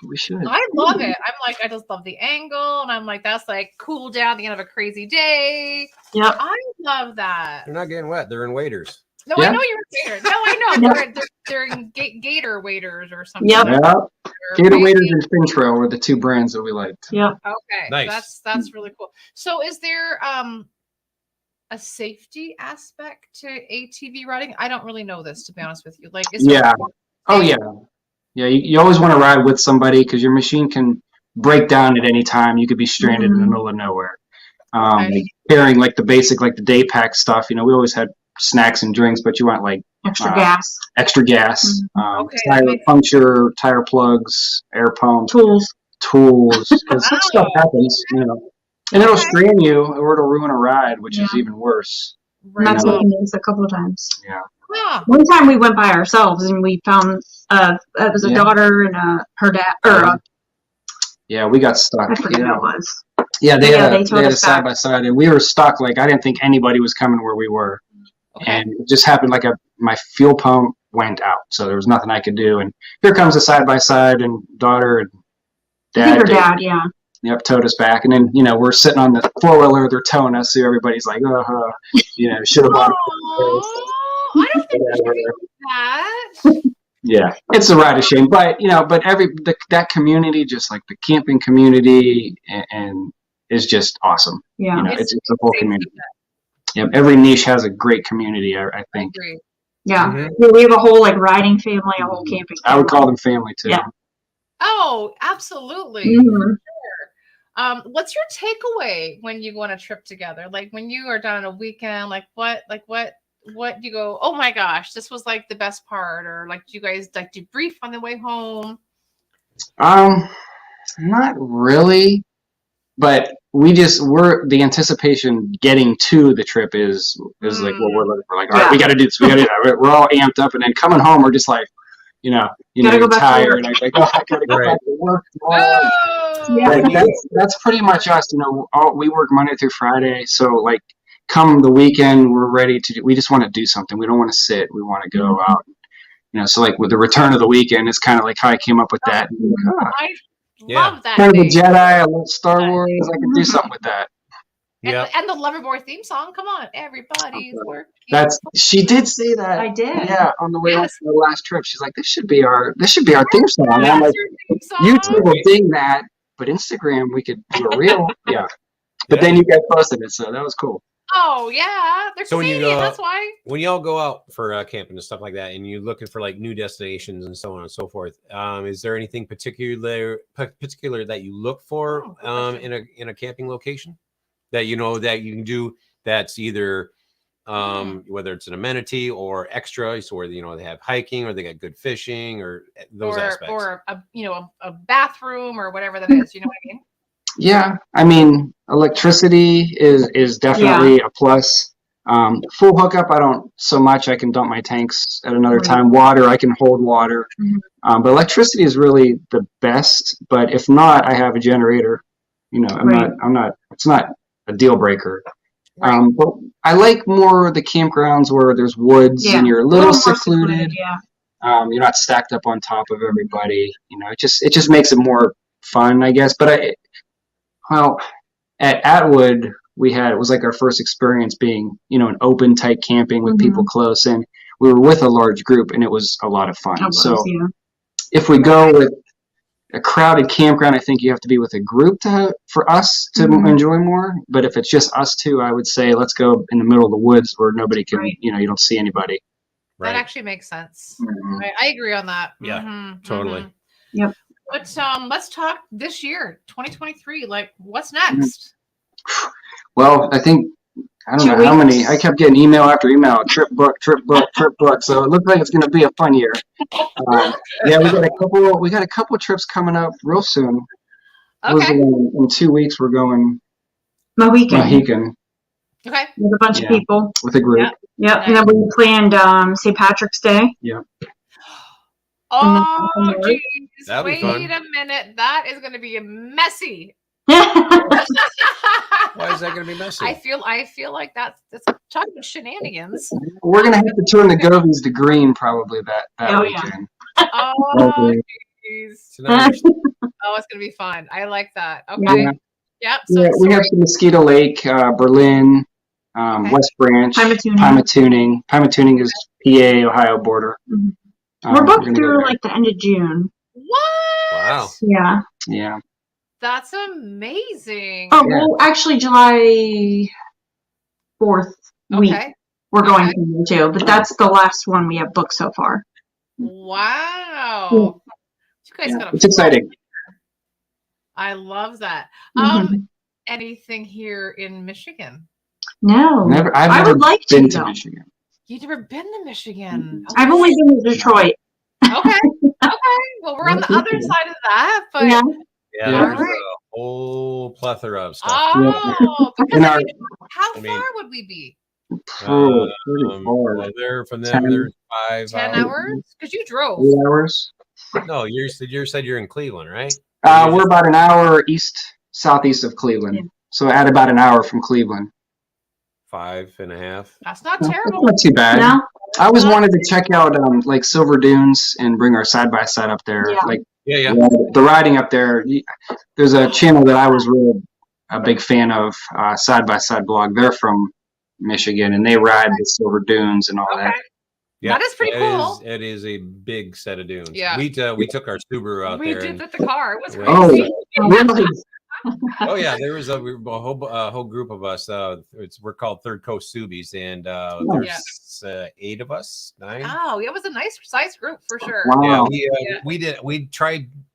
We should. I love it. I'm like, I just love the angle, and I'm like, that's like cool down at the end of a crazy day. Yeah, I love that. They're not getting wet. They're in waders. No, I know you're a gator. No, I know they're in gator waders or something. Yep. Yeah. Gator waders and Fin Trail were the two brands that we liked. Yeah. Okay. Nice. That's really cool. So is there a safety aspect to ATV riding? I don't really know this, to be honest with you. Like, Oh yeah. You always want to ride with somebody because your machine can break down at any time. You could be stranded in the middle of nowhere. Like carrying like the basic, like the day pack stuff. We always had snacks and drinks, but you want like Extra gas. extra gas, Okay, that tire makes- puncture, tire plugs, air pump, Tools. because stuff happens, and it'll Okay. strand you or it'll ruin a ride, which is Yeah. even worse. Right. That's know. happened to us a couple of times. Yeah. Huh. One time we went by ourselves and we found it was a Yeah. daughter and her dad, or Yeah, we got stuck. I forget who it was. Yeah, they Yeah, had they a, towed they had a us side back. by side, and we were stuck. Like I didn't think anybody was coming where we were, Okay. and it just happened. Like my fuel pump went out, so there was nothing I could do. And here comes a side by side, and daughter and I think her dad. dad, yeah. Yep, towed us back, and then we're sitting on the 4-wheeler. They're towing us, so everybody's like, should have bought. Oh, I don't think we should do that. Yeah, it's a ride of shame, but that community, just like the camping community, and is just awesome. Yeah. It's a whole Safety community. net. Yep, every niche has a great community. I I think agree. Yeah. Mhm. We have a whole riding family, a whole camping family. I would call them family too. Yeah. Oh, absolutely. Mhm. What's your takeaway when you go on a trip together? Like when you are done on a weekend, what do you go, oh my gosh, this was like the best part, or like do you guys like debrief on the way home? Not really, but the anticipation getting to the trip is like what we're looking for. Like, all right, we got to do this, we got to do that. We're all amped up, and then coming home, we're just like, Gotta you're go back to tired. work. And I'm like, oh, I gotta go Right. back to work tomorrow. Oh, Yeah. Like, that's pretty much us. We work Monday through Friday, so like come the weekend, we're ready to. We just want to do something. We don't want to sit. We want to go out. So like with the return of the weekend, it's kind of like how I came up with that. I Yeah. love that. Kind of a name. Jedi. I love Star Wars. I could do something with that. Yeah. And the Loverboy theme song. Come on, everybody's working. She did say that. I did. Yeah, on the way home Yes. from the last trip, she's like, "This should be our theme song." And I'm That's like, your theme song. "YouTube will ding that, but Instagram we could do a reel." Yeah, but then you guys posted it, so that was cool. Oh yeah, they're So when you Canadian. go- That's why. When y'all go out for camping and stuff like that, and you're looking for like new destinations and so on and so forth, is there anything particular that you look for Oh, good question. in a camping location that that you can do that's either whether it's an amenity or extra, so where they have hiking or they got good fishing or those aspects. Or a bathroom or whatever that is. You know what I mean? Yeah, I mean, electricity is definitely a plus. Full hookup, I don't so much. I can dump my tanks at another Right. time. Water, I can hold water. Mhm. But electricity is really the best. But if not, I have a generator. Right. It's not a deal breaker. Right. But I like more the campgrounds where there's woods Yeah. and you're a A little more secluded. Yeah. You're not stacked up on top of everybody. It just makes it more fun, I guess. But at Atwood, it was like our first experience being, an open type camping with people close, and we were with a large group, and it was a lot of fun. It was, So yeah. if we go with a crowded campground, I think you have to be with a group for us to Mhm. enjoy more. But if it's just us two, I would say let's go in the middle of the woods where nobody can, Right. you don't see anybody. Right. That actually makes sense. Mhm. I agree on that. Yeah, Mhm, totally. mhm. Yep. But let's talk this year, 2023. Like, what's next? Well, I think I don't 2 know how many. weeks. I kept getting email after email, trip book, trip book, trip book. So it looks like it's going to be a fun year. Yeah, we got a couple trips coming up real soon. Okay. In 2 weeks, we're going Mohican. Mohican Okay. With a bunch Yeah. of people. with a group. Yeah. Yep. And then we planned St. Patrick's Day. Oh, Mhm. geez. That'll be Wait fun. a minute. That is going to be messy. Why is that going to be messy? I feel like that's talking about shenanigans. We're going to have to turn the Govies to green probably that Oh, yeah. weekend. Oh, Okay. geez. So now you're- Oh, it's going to be fun. I like that. Okay. Yeah. Yep. So, Yeah, we have some Mosquito Lake, Berlin, Okay. West Branch, Pymatuning. Pymatuning is PA Ohio border. Mhm. Um, We're booked gonna go through there. like the end of June. what? wow. Yeah. Yeah. That's amazing. Oh, Yeah. well, actually, July 4th week Okay. we're going Okay. to too, but that's the last one we have booked so far. Wow. Yeah. You guys Yeah, got it's exciting. I love that. Mhm. Anything here in Michigan? No, I've I never would like been to to though. Michigan. You've never been to Michigan. I've only been to Detroit. Okay. Well, we're on the other side of that, but Yeah. Yeah, Yeah. there's a whole plethora of stuff. oh, because In I our- mean, how I mean- far would we be? Pretty far. Well, there from them, 10 there's 5 10 hours? Because you drove. 8 hours. No, you said you're in Cleveland, right? We're about an hour southeast of Cleveland. Yeah. So at about an hour from Cleveland. 5.5. That's not That's terrible. not too bad. No? I always wanted to check out like Silver Dunes and bring our side by side up there. Yeah. Like Yeah. the riding up there. There's a channel that I was really a big fan of, Side by Side blog. They're from Michigan and they ride the Silver Dunes and all Okay. that. Yeah, That is pretty cool. It is a big set of dunes. Yeah. We took our Subaru out We there. did and- with the car. It was Oh. crazy. Really? Oh yeah, there was a whole group of us. We're called Third Coast Subies, and there's 8 of us, 9. Oh, it was a nice size group for sure. Wow. Yeah,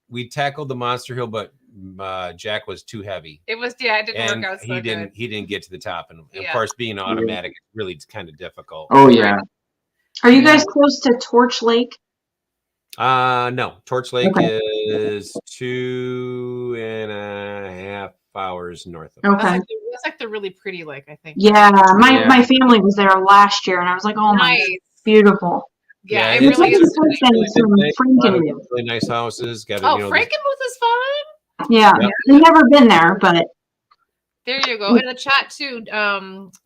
we tackled the Monster Hill, but Jack was too heavy, It was, it didn't and work out so he good. didn't get to the top, and of Yeah. course, being automatic, it's really kind of difficult. Oh yeah. Are you guys close to Torch Lake? No, Torch Lake Okay. is 2.5 hours north of. That's Okay. like the really pretty lake, I think. Yeah, Yeah. my family was there last year, and I was like, oh my, Nice. beautiful. Yeah, it it's really like is. It's like some Frankenmuth. really nice houses. Got Oh, Frankenmuth is fun. Yeah, Yep. I've never been there, but There you go. In the chat too,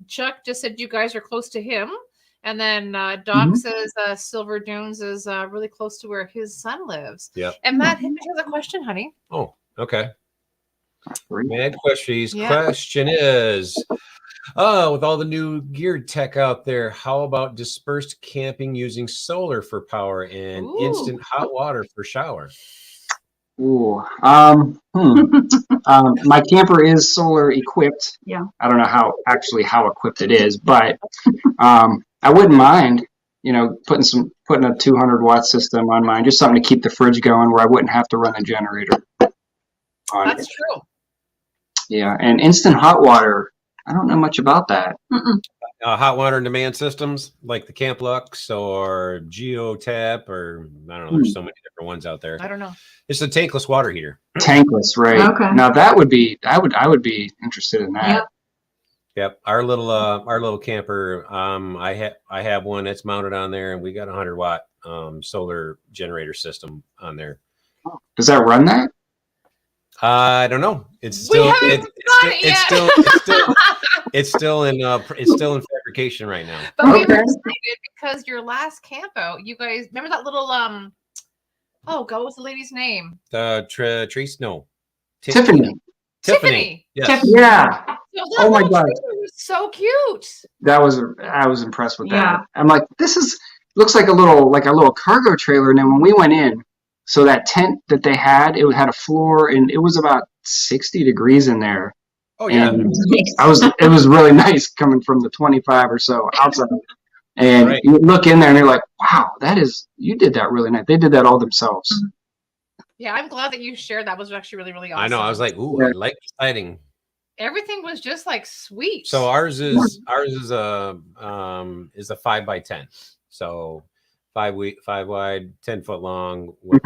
Chuck just said you guys are close to him. And then Doc says Silver Dunes is really close to where his son lives. Yeah. And Matt, here's a question, honey. Oh, okay. Great. Mad Questies. Yeah. Question is, with all the new gear tech out there, how about dispersed camping using solar for power and Ooh. instant hot water for shower? Ooh. My camper is solar equipped. Yeah. I don't know how equipped it is, but I wouldn't mind, putting a 200 watt system on mine, just something to keep the fridge going where I wouldn't have to run the generator on That's it. true. Yeah, and instant hot water, I don't know much about that. Hot water demand systems like the Camp Lux or GeoTap, or I don't know, there's so many different ones out there. I don't know. It's a tankless water heater. Tankless, right? Okay. Now that would be, I would be interested in that. Yep. Yep, our little camper. I have one that's mounted on there, and we got a 100-watt solar generator system on there. Does that run that? I don't know. It's We still haven't got it yet. it's still in fabrication right now. But we were Okay. excited because your last camp out, you guys remember that little oh god, what was the lady's name? Trace, no, Tiffany. Tiffany. Yes. Yeah. So that Oh my little God. trailer was so cute. I was impressed with that. Yeah. I'm like, looks like a little cargo trailer. And then when we went in, so that tent that they had, it had a floor and it was about 60 degrees in there. Oh yeah. And it was really nice coming from the 25 or so outside. And Right. you look in there and you're like, wow, you did that really nice. They did that all themselves. Yeah, I'm glad that you shared. That was actually really, really awesome. I know. I was like, ooh, Yeah. I like the siding. everything was just like sweet. So ours is a 5x10. So 5 wide, 10 foot long with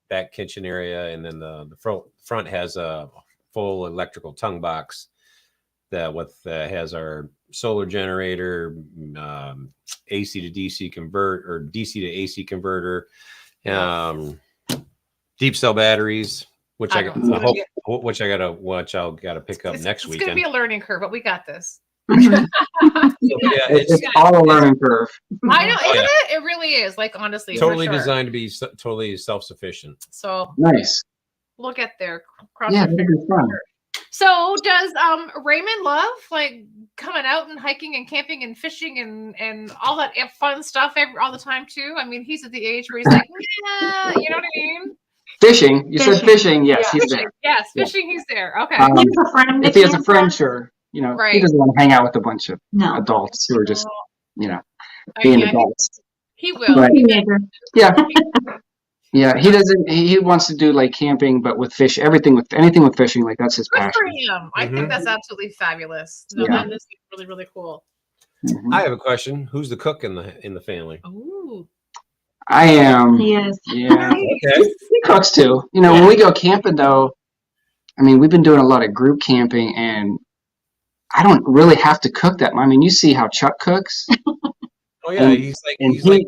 that kitchen area, and then the front has a full electrical tongue box that has our solar generator, AC to DC convert or DC to AC converter, deep cell batteries, which I'll gotta pick up next it's weekend. It's gonna be a learning curve, but we got this. Yeah, It's all a learning curve. I know, Oh, isn't yeah. it? It really is. Like honestly, totally for sure. designed to be totally self-sufficient. So Nice. we'll get there. Cross Yeah, our that'd fingers. be fun. So does Raymond love like coming out and hiking and camping and fishing and all that fun stuff all the time too? I mean, he's at the age where he's like, yeah, you know what I mean? Fishing. You said fishing. Yes, Yeah, he's fishing. there. Yes, Yeah. fishing. He's there. Okay. Um, He has a friend. If that he has a camps friend, out. sure. He Right. doesn't want to hang out with a bunch of No. adults who are just, Oh, being yeah, adults. he will. But- Teenager. Yeah. Yeah, he doesn't. He wants to do like camping, but with fish, anything with fishing, like that's his Good passion. for him. I think that's absolutely fabulous. No, Yeah. that is really, really cool. Mhm. I have a question. Who's the cook in the family? Ooh. I am. He is. Yeah. Okay. He cooks too. You know, when we go camping though, I mean, we've been doing a lot of group camping, and I don't really have to cook that much. I mean, you see how Chuck cooks, Oh yeah, and he's like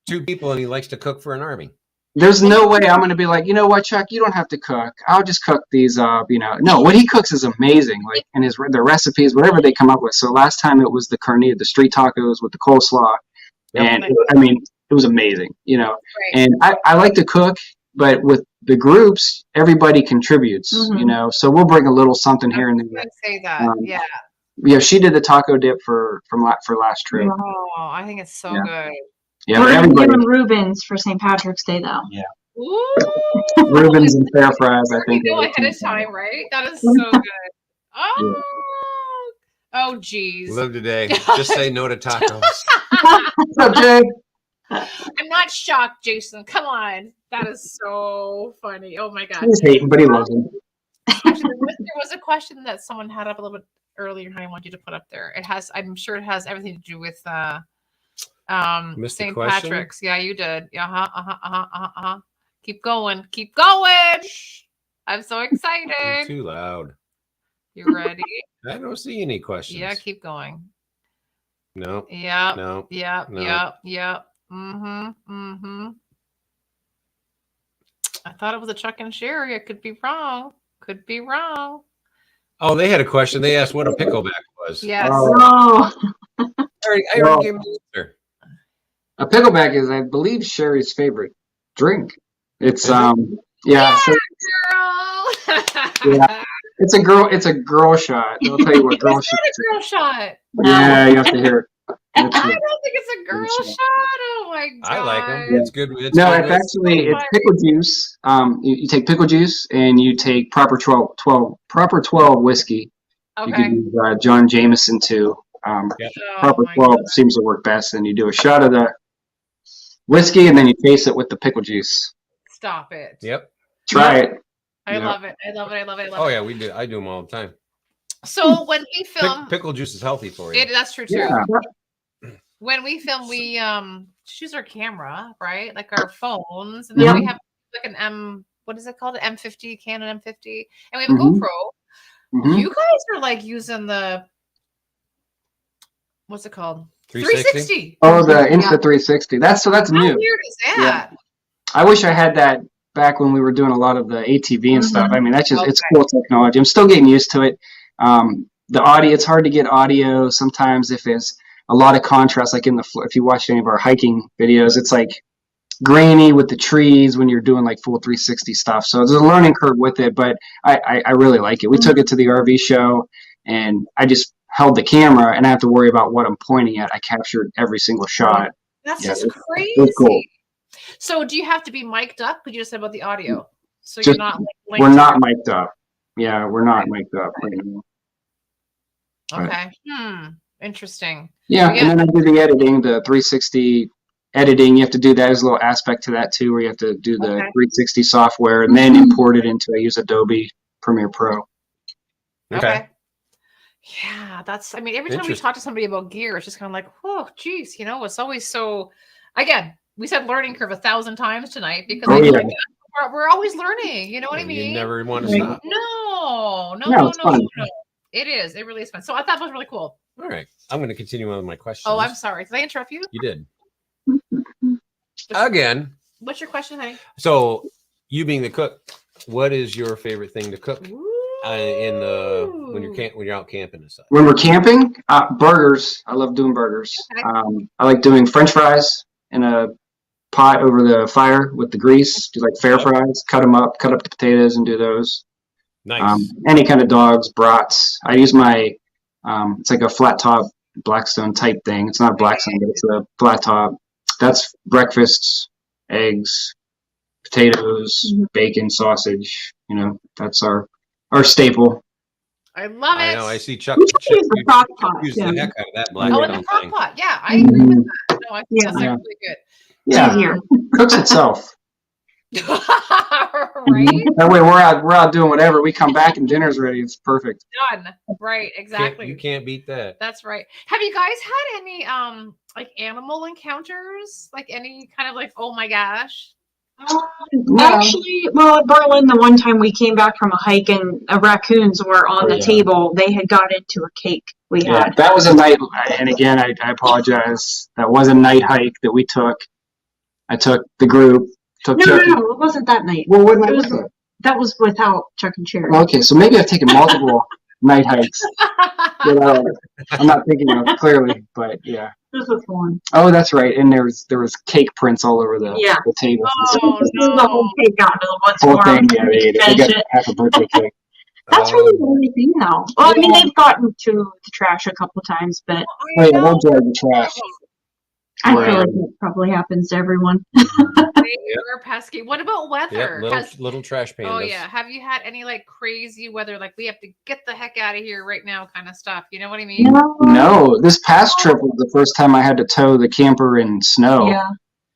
2 people, and he likes to cook for an army. there's no way I'm going to be like, you know what, Chuck, you don't have to cook. I'll just cook these up. You know, no, what he cooks is amazing. Like, and the recipes, whatever they come up with. So last time it was the carne, the street tacos with the coleslaw, Yep. and I mean, it was amazing. You know, Right. and I like to cook, but with the groups, everybody contributes. Mhm. You know, so we'll bring a little something I here and was there. gonna say that. Um, Yeah. Yeah, she did the taco dip for last trip. Oh, I think it's so Yeah. good. Yeah, We're but gonna be everybody, doing Rubens for St. Patrick's Day though. Ooh. Rubens and fair fries, I You think. know are the ahead of two. time, right? That is so good. Oh. Oh, geez. Live today. Just say no to tacos. What's up, Jay? I'm not shocked, Jason. Come on. That is so funny. Oh my god. He's hating, but he loves them. Actually, there was a question that someone had up a little bit earlier, and I want you to put up there. It has, I'm sure it has everything to do with Missed the St. question? Patrick's. Yeah, you did. Keep going. Keep going. I'm so You're excited. too loud. You ready? I don't see any questions. Yeah, keep going. No. Yep. No. Yep. No. Yep. Yep. Mm-hmm. I thought it was a Chuck and Sherry. I could be wrong. Could be wrong. Oh, they had a question. They asked what a pickleback was. Yes. Oh, I already gave them the answer. A pickleback is, I believe, Sherry's favorite drink. It's Is it? yeah, so Girl. Yeah. it's a girl shot. I'll tell you what girl It's shot. not a girl shot. Yeah, you have to hear it. I It's- don't think it's a girl Girl shot. shot. Oh my god. I like them. It's good. It's No, good it's with- actually it's pickle juice. You take pickle juice and you take proper 12 whiskey. You Okay. can use John Jameson too. Oh Proper my 12 God. seems to work best. And you do a shot of the whiskey and then you chase it with the pickle juice. Stop it. Yep. Try it. I Yeah. love it. I love it. I love it. I love Oh it. yeah, we do. I do them all the time. So when we film, Pickle juice is healthy for you. that's true too. Yeah. When we film, we choose our camera, right? Like our phones, and then Yeah. we have like an what is it called? An M50, Canon M50, and we have a Mhm. GoPro. Mhm. You guys are like using the what's it called? 360? Oh, the Insta 360. That's How new. weird is that? I wish I had that back when we were doing a lot of the ATV and stuff. I mean, that's just, it's Okay. cool technology. I'm still getting used to it. The audio, it's hard to get audio sometimes if it's a lot of contrast, like if you watch any of our hiking videos, it's like grainy with the trees when you're doing like full 360 stuff. So there's a learning curve with it, but I really like it. We took it to the RV show and I just held the camera and I have to worry about what I'm pointing at. I captured every single shot. That's Yeah, just it's crazy. cool. So do you have to be mic'd up? Could you just said about the audio? So Just- you're not like We're linked not mic'd up. Yeah, we're not mic'd up right now. to- Okay. Interesting. Yeah, Yeah. and then I do the editing, the 360 editing. You have to do that. There's a little aspect to that too, where you have to do the Okay. 360 software and then import it into. I use Adobe Premiere Pro. Okay. Yeah, that's. I mean, every time we Interesting. talk to somebody about gear, it's just kind of like, oh, geez, it's always so. Again, we said learning curve 1,000 times tonight because Oh, I feel yeah. like we're always learning. You know what I You mean? never want to Right. stop. No, it's fun. No. It is. It really is fun. So I thought that was really cool. All right. I'm going to continue on with my questions. Oh, I'm sorry. Did I interrupt you? You did. Again. What's your question, honey? So, you being the cook, what is your favorite thing to cook when you're out camping and stuff? When we're camping, burgers. I love doing burgers. Okay. I like doing French fries in a pot over the fire with the grease. Do like fair fries. Cut them up. Cut up the potatoes and do those. Nice. Any kind of dogs, brats. I use my, it's like a flat top Blackstone type thing. It's not a Blackstone, but it's a flat top. That's breakfasts, eggs, potatoes, bacon, sausage. That's our staple. I love it. I know. I see Chuck. We should use the crock pot, use too. the heck out of that Oh, Blackstone and the crock thing. pot. Yeah, I agree with that. No, I think Yeah. that's Yeah. actually good. Yeah, Easier. cooks itself. Right? That way we're out doing whatever. We come back and dinner's ready. It's perfect. Done. Right, exactly. You can't beat that. That's right. Have you guys had any like animal encounters? Like any kind of like, oh my gosh. Actually, well, at Berlin, the one time we came back from a hike and raccoons were on the table, they had got into a cake we had. That was a night, and again, I apologize. That was a night hike that we took. I took the group. No, it wasn't that night. Well, what night was that? That was without Chuck and Cherry. Okay, so maybe I've taken multiple night hikes that I'm not thinking of clearly, but yeah. This was one. Oh, that's right. And there was cake prints all over the table. Oh, no. The whole cake got into the woods Whole for thing, them. they got half a birthday cake. That's really the only thing, though. Well, I mean, they've gotten to the trash a couple times, but Oh, yeah, they'll drag the trash. I feel like it probably happens to everyone. They're pesky. What about weather? Little trash pandas. Oh yeah. Have you had any like crazy weather, like we have to get the heck out of here right now kind of stuff? You know what I mean? No, this past trip was the first time I had to tow the camper in snow. Yeah.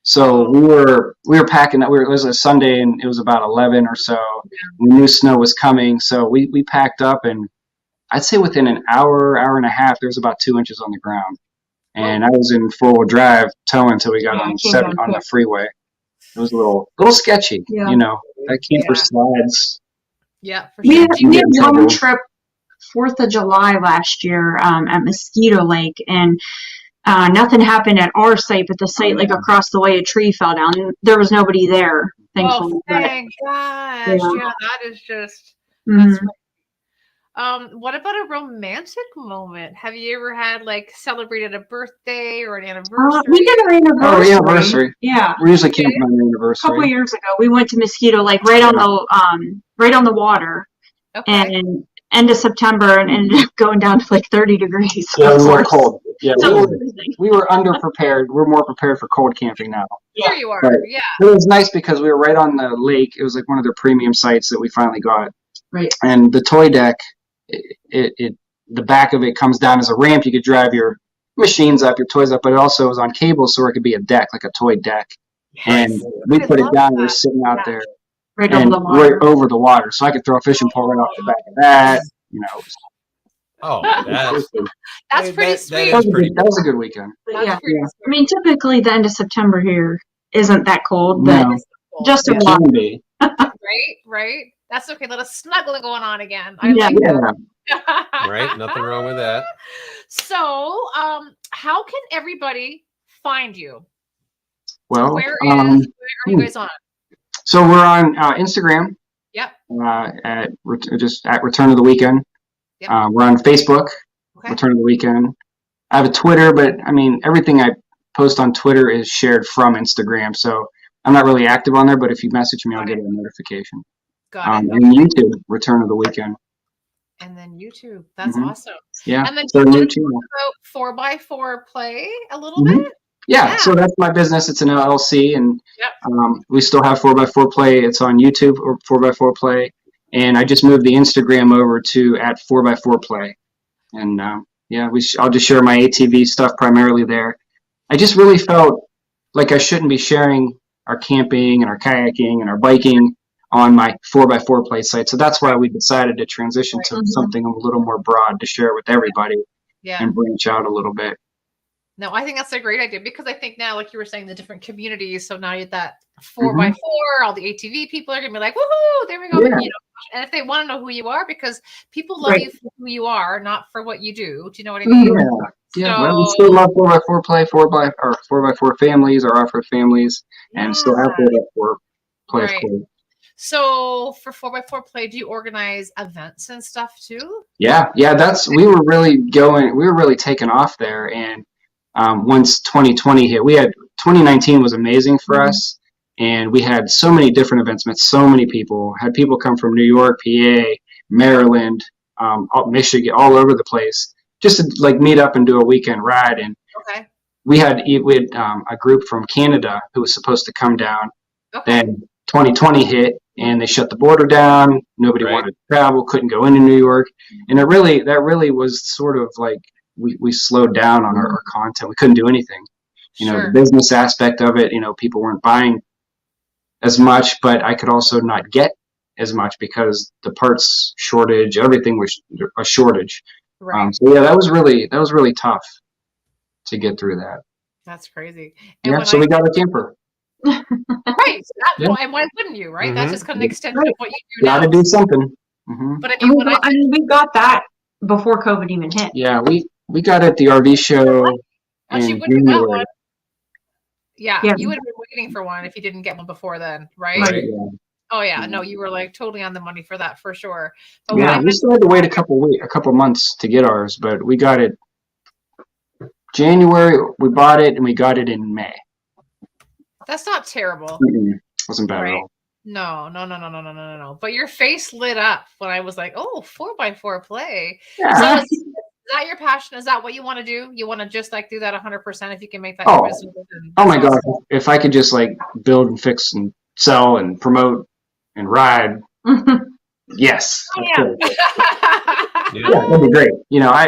So we were packing up. It was a Sunday and it was about 11 or so. Yeah. We knew snow was coming, so we packed up, and I'd say within an hour and a half, there was about 2 inches on the ground. And I was in 4-wheel drive towing until we got on the freeway. It was a little sketchy, you know. That camper slides. Yeah, for sure. We had one trip, 4th of July last year, at Mosquito Lake, and nothing happened at our site, but the site like across the way, a tree fell down. There was nobody there, thankfully. Oh, thank gosh! Yeah, that is just. That's right. What about a romantic moment? Have you ever had like celebrated a birthday or an anniversary? We did our anniversary. Oh, anniversary. Yeah. We usually camped on an anniversary. A couple years ago, we went to Mosquito Lake right on the water. Okay. And end of September, and ended up going down to like 30 degrees. Yeah, it was more cold. Yeah, we were underprepared. We're more prepared for cold camping now. Here you are. But yeah. It was nice because we were right on the lake. It was like one of their premium sites that we finally got. Right. And the toy deck, the back of it comes down as a ramp. You could drive your machines up, your toys up, but it also was on cables, so it could be a deck, like a toy deck. Yes. And we put it down. We're sitting out there, right over the water, so I could throw a fishing pole right off the back of that. You know. Oh, that's pretty sweet. That was a good weekend. Yeah. I mean, typically the end of September here isn't that cold, but just a lot. Right. That's okay. Let us snuggle going on again. Right. Nothing wrong with that. So, how can everybody find you? Well, where are you guys on? So we're on Instagram. Yep. At Return of the Weekend. Yep. We're on Facebook. Okay. Return of the Weekend. I have a Twitter, but I mean everything I post on Twitter is shared from Instagram. So I'm not really active on there, but if you message me, I'll get a notification. Got it. And YouTube, Return of the Weekend. And then YouTube. That's awesome. Yeah. And then talk about 4x4 play a little bit. Yeah, so that's my business. It's an LLC, and we still have 4x4 play. It's on YouTube, or 4x4 play, and I just moved the Instagram over to at 4x4 play, and I'll just share my ATV stuff primarily there. I just really felt like I shouldn't be sharing our camping and our kayaking and our biking on my 4x4 play site, so that's why we decided to transition to something a little more broad to share with everybody and branch out a little bit. No, I think that's a great idea, because I think now, like you were saying, the different communities. So now you have that 4x4, all the ATV people are going to be like, woohoo, there we go. Yeah. And if they want to know who you are, because people love you for who you are, not for what you do. Do you know what I mean? Yeah. Well, we still love 4x4 play, 4x4 families, or off-road families, and still have 4x4 play, of course. So for 4x4 play, do you organize events and stuff too? Yeah. We were really taking off there, and once 2020 hit, 2019 was amazing for us, and we had so many different events, met so many people, had people come from New York, PA, Maryland, Michigan, all over the place, just to like meet up and do a weekend ride. And we had a group from Canada who was supposed to come down. Then 2020 hit, and they shut the border down. Nobody wanted to travel, couldn't go into New York, and that really was sort of like we slowed down on our content. We couldn't do anything. The business aspect of it, people weren't buying as much, but I could also not get as much because the parts shortage, everything was a shortage. Right. So yeah, that was really tough to get through that. That's crazy. And Yeah, when so we got a camper. right. Yeah. And why wouldn't you, right? Mhm. That's just kind of an extension Right. of what you do Got now. to do something. Hmm. But I And mean, when I we got that before COVID even hit. Yeah, we got at the RV show actually in would have got January. one. Yeah, Yeah. you would have been waiting for one if you didn't get one before then, right? Right. Yeah. Oh yeah, no, you were like totally on the money for that for sure. But when Yeah, I we met still had to wait a couple months to get ours, but we got it January. We bought it and we got it in May. that's not terrible. Wasn't bad at Right. all. No. But your face lit up when I was like, "Oh, 4x4 play." Yeah. So is that your passion? Is that what you want to do? You want to just like do that 100% if you can make that Oh. your business? Oh my God! If I could just like build and fix and sell and promote and ride, yes, Oh, of yeah. course. Yeah. Yeah, that'd be great. You know, I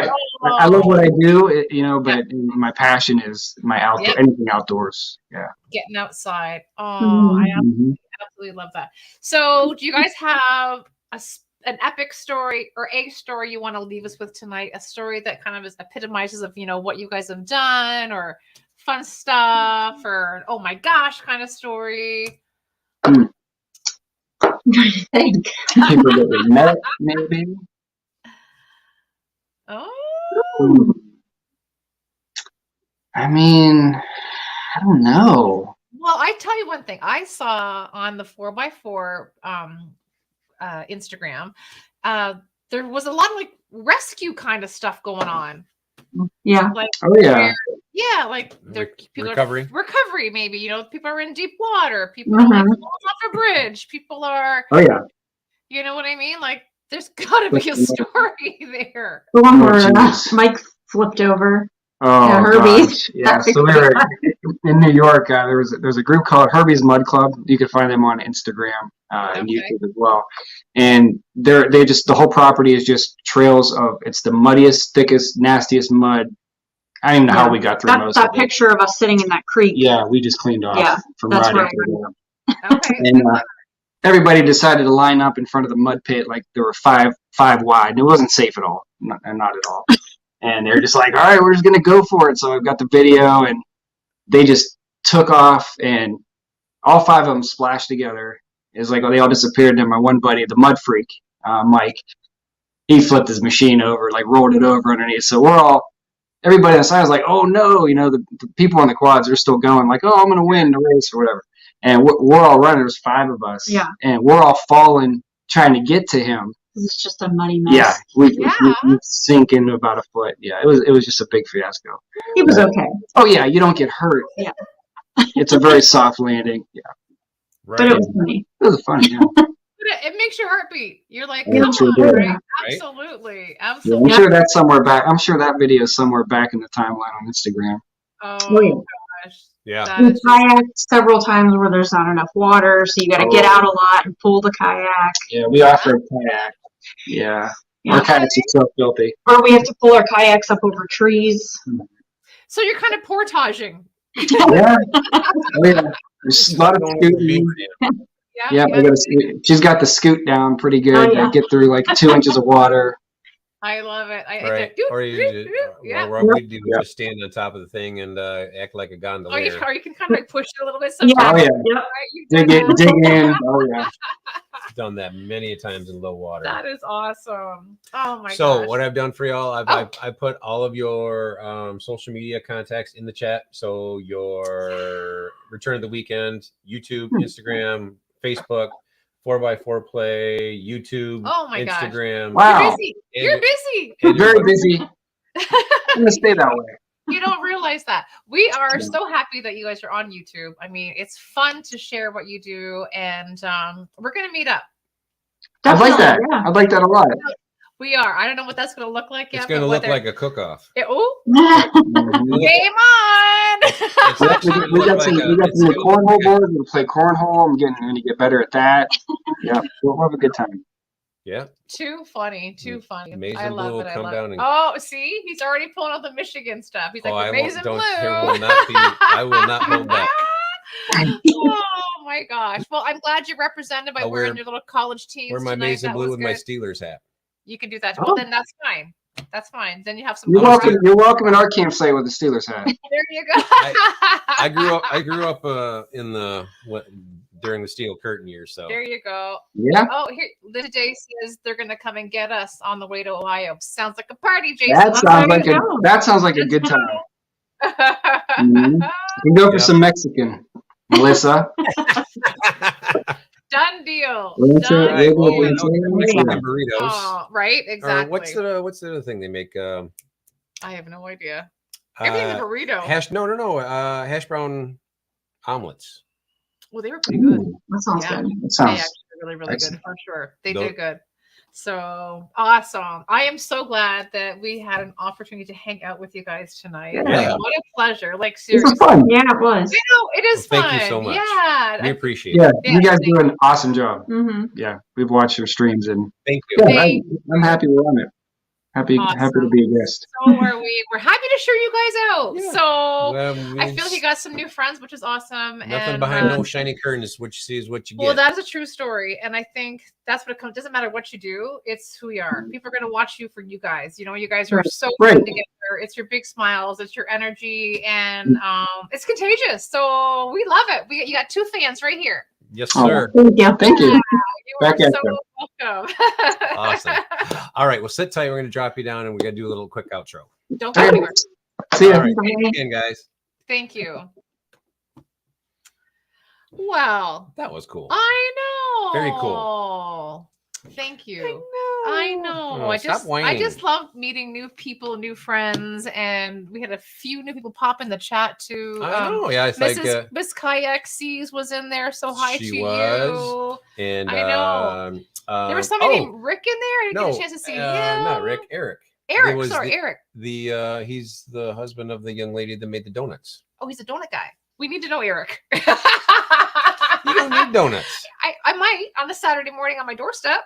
love what Oh, I do. You know, but my passion is my outdoor, Yep. anything outdoors. Yeah. getting outside. Oh, I Mhm. absolutely love that. So, do you guys have an epic story or a story you want to leave us with tonight? A story that kind of epitomizes of what you guys have done, or fun stuff, or oh my gosh kind of story. What do you think? People that we met, maybe. Oh, I mean, I don't know. well, I tell you one thing. I saw on the 4x4 Instagram, there was a lot of like rescue kind of stuff going on. Yeah. Like, Oh yeah. where- yeah, like people Recovery. recovery, maybe people are in deep water, people are like falling off a bridge, people are, Oh yeah. you know what I mean? Like, there's got to be a story there. The one Oh, where jeez. Mike flipped over. Oh Yeah, Herbie. gosh. Yeah. So we were in New York. There's a group called Herbie's Mud Club. You can find them on Instagram and Okay. YouTube as well. And they just the whole property is just trails of it's the muddiest, thickest, nastiest mud. I don't even know how we got through That's most that of it. picture of us sitting in that creek. Yeah, we just cleaned off Yeah, from that's riding where through there. Okay. And everybody decided to line up in front of the mud pit like there were five wide, and it wasn't safe at all, not at all. And they're just like, all right, we're just gonna go for it. So I've got the video, and they just took off, and all five of them splashed together. It was like they all disappeared. And then my one buddy, the mud freak, Mike, he flipped his machine over, like rolled it over underneath. So everybody on the side was like, oh no, the people on the quads are still going, like, oh, I'm gonna win the race or whatever. And we're all running. There's five of us. Yeah. And we're all falling, trying to get to him. It's just a muddy mess. Yeah. We Yeah. sink into about a foot. Yeah. It was just a big fiasco. He was okay. Oh yeah. You don't get hurt. Yeah. It's a very soft landing. Yeah. But it Right. was funny. It was funny. Yeah. But it makes your heart beat. You're like, Yeah, come it sure on, did. right? Right. Absolutely. Yeah, Absolutely. I'm sure that's somewhere back. I'm sure that video is somewhere back in the timeline on Instagram. Oh, yeah. gosh. Yeah. That We is just- kayaked several times where there's not enough water, so you got to get out a lot and pull the kayak. Yeah, we offered kayak. Yeah. Yeah. Our kayaks are so filthy. Or we have to pull our kayaks up over trees. so you're kind of portaging. Yeah. Oh, yeah. There's a lot of scooting. Yeah. Yeah, she's got the scoot down pretty good. Oh, yeah. I get through like 2 inches of water. I love it. Right. Or you just, yeah. or what we do is just stand on top of the thing and act like a gondolier. Or you can kind of like push it a little bit. Yeah. Sometimes, Oh yeah. Yep. right? You've done Dig that. in. Oh yeah. Done that many times in low water. That is awesome. Oh my So gosh. what I've done for y'all, I put all of your social media contacts in the chat. So your Return of the Weekend, YouTube, Instagram, Facebook, 4x4 Play, YouTube, Oh my gosh. Instagram. Wow. You're busy. And- You're busy. and your Very website. busy. I'm gonna stay that way. You don't realize that. We are so happy that you guys are on YouTube. I mean, it's fun to share what you do, and we're gonna meet up. I'd like that. Yeah. I'd like that a lot. We are. I don't know what that's gonna look like yet. It's going to but look whether- like a cook-off. Oh, Mhm. game on! It's actually We got like some a- we got it's some new gonna look cornhole like a- boards. We'll play cornhole. I'm gonna get better at that. Yeah, we'll have a good time. Yeah. Too funny. Too funny. Amazing I love Blue it. I come love down it. and- Oh, see, he's already pulling out the Michigan stuff. He's like, I Amazing won't, Blue. there will not be, I will not hold back. Oh my gosh. Well, I'm glad you're represented by I'll wearing wear- your little college tees. Wear my tonight. maize and That blue was with my good. Steelers hat. You can do that. Oh. Well, then that's fine. That's fine. Then you have some. You're I'm a welcome. You're welcome in our campsite with a Steelers hat. There you go. I grew up in the during the Steel Curtain years. So There you go. Yeah, Oh, here, Linda J says they're gonna come and get us on the way to Ohio. Sounds like a party, Jason. that sounds like a good time. Mhm. We go for Yep. some Mexican, Melissa. Done deal. Rancho- Done Right. Rancho- Oh, deal. Mexican burritos. Oh, right, Or exactly. what's the other thing they make? I have no idea. Everything's a burrito. Hash brown omelets. Well, they were pretty good. Ooh, that sounds Yeah. good. That They sounds. actually were really, really excellent. good for sure. They Those- did good. So awesome. I am so glad that we had an opportunity to hang out with you guys tonight. Yeah. Like, what a pleasure. Like, This seriously. is fun. Yeah, it was. I know, it is Well, fun. thank you so much. Yeah. We appreciate Yeah, it. you guys do an awesome job. Mm-hmm. Yeah, we've watched your streams and Thank you. yeah, Thank I'm happy we're on it. Happy to Awesome. be a guest. So are we. We're happy to show you guys out. Yeah. So Well, I feel like you got some new friends, which is awesome. nothing and, behind no shiny curtains. What you see is what you Well, get. that's a true story. And I think that's what it comes. Doesn't matter what you do, it's who you are. People are going to watch you for you guys. You know, you guys are Right. so Right. fun together. It's your big smiles, it's your energy, and it's contagious. So we love it. You got two fans right here. Yes, Oh, sir. Thank you. Thank you. You are Back at so you. welcome. Awesome. All right. Well, sit tight. We're going to drop you down and we got to do a little quick outro. Don't go Okay. anywhere. See ya. All right. Thank you again, guys. Thank you. Well, That was cool. I know. Very cool. Thank you. I know. Oh, stop I whining. just love meeting new people, new friends, and we had a few new people pop in the chat too. I know. Yeah, it's like Miss Kayak Seas was in there, so hi she to was. you. and I know. There was somebody somebody named Rick in there. I didn't get a chance to see him. not Rick. Eric. Eric, It was sorry, Eric. He's the husband of the young lady that made the donuts. Oh, he's a donut guy. We need to know Eric. You don't need donuts. I might on a Saturday morning on my doorstep.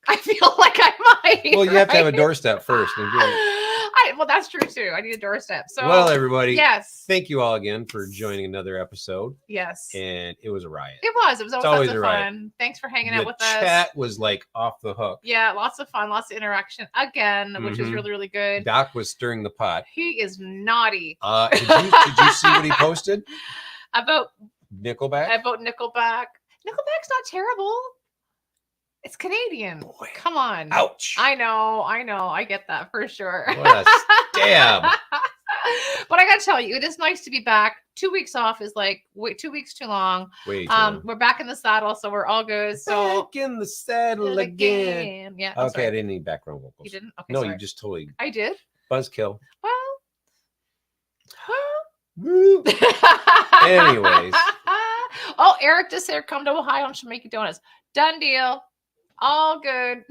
I feel like I might. Well, you have to have a right? doorstep first. And Well, that's true too. I need a doorstep. So, well, everybody, yes, thank you all again for joining another episode. yes, And it was a riot. it was. It was always always lots a of riot. fun. Thanks for hanging The out with us. chat was like off the hook. Yeah, lots of fun, lots of interaction again, which is Mhm. really, really good. Doc was stirring the pot. He is naughty Did you see what he posted? about Nickelback. Nickelback. Nickelback's not terrible. It's Canadian. Boy. Come on. Ouch. I know. I get that for sure. What a stab. But I gotta tell you, it is nice to be back. 2 weeks off is like 2 weeks too long. Wait. We're We're back in the saddle, so we're all good. So back in the saddle again. Yeah. I'm Okay, I sorry. didn't need background vocals. You didn't? Okay. No, sorry. you just totally I did. buzzkill. Well. Anyways. Oh, Eric just said, "Come to Ohio and she'll make you donuts." Done deal. All good.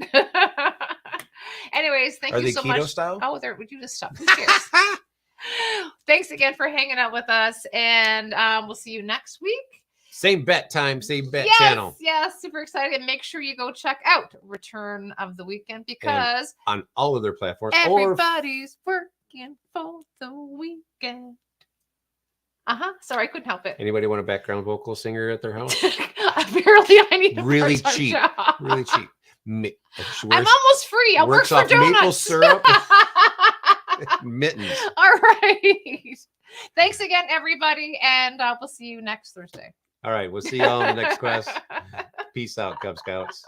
Anyways, thank Are you they so keto much. style? Oh, there. Would you just stop? Who cares? Thanks again for hanging out with us, and we'll see you next week. Same bet time, same bet Yes, channel yes, super excited. And make sure you go check out Return of the Weekend because on all of their platforms. everybody's working for the weekend. Sorry, I couldn't help it. Anybody want a background vocal singer at their house? Apparently, I need a Really part-time cheap. job. Really cheap. I'm almost free. I work works for off donuts. maple syrup. Mittens. All right. Thanks again, everybody, and we'll see you next Thursday. All right. We'll see y'all in the next class. Peace out, Cub Scouts.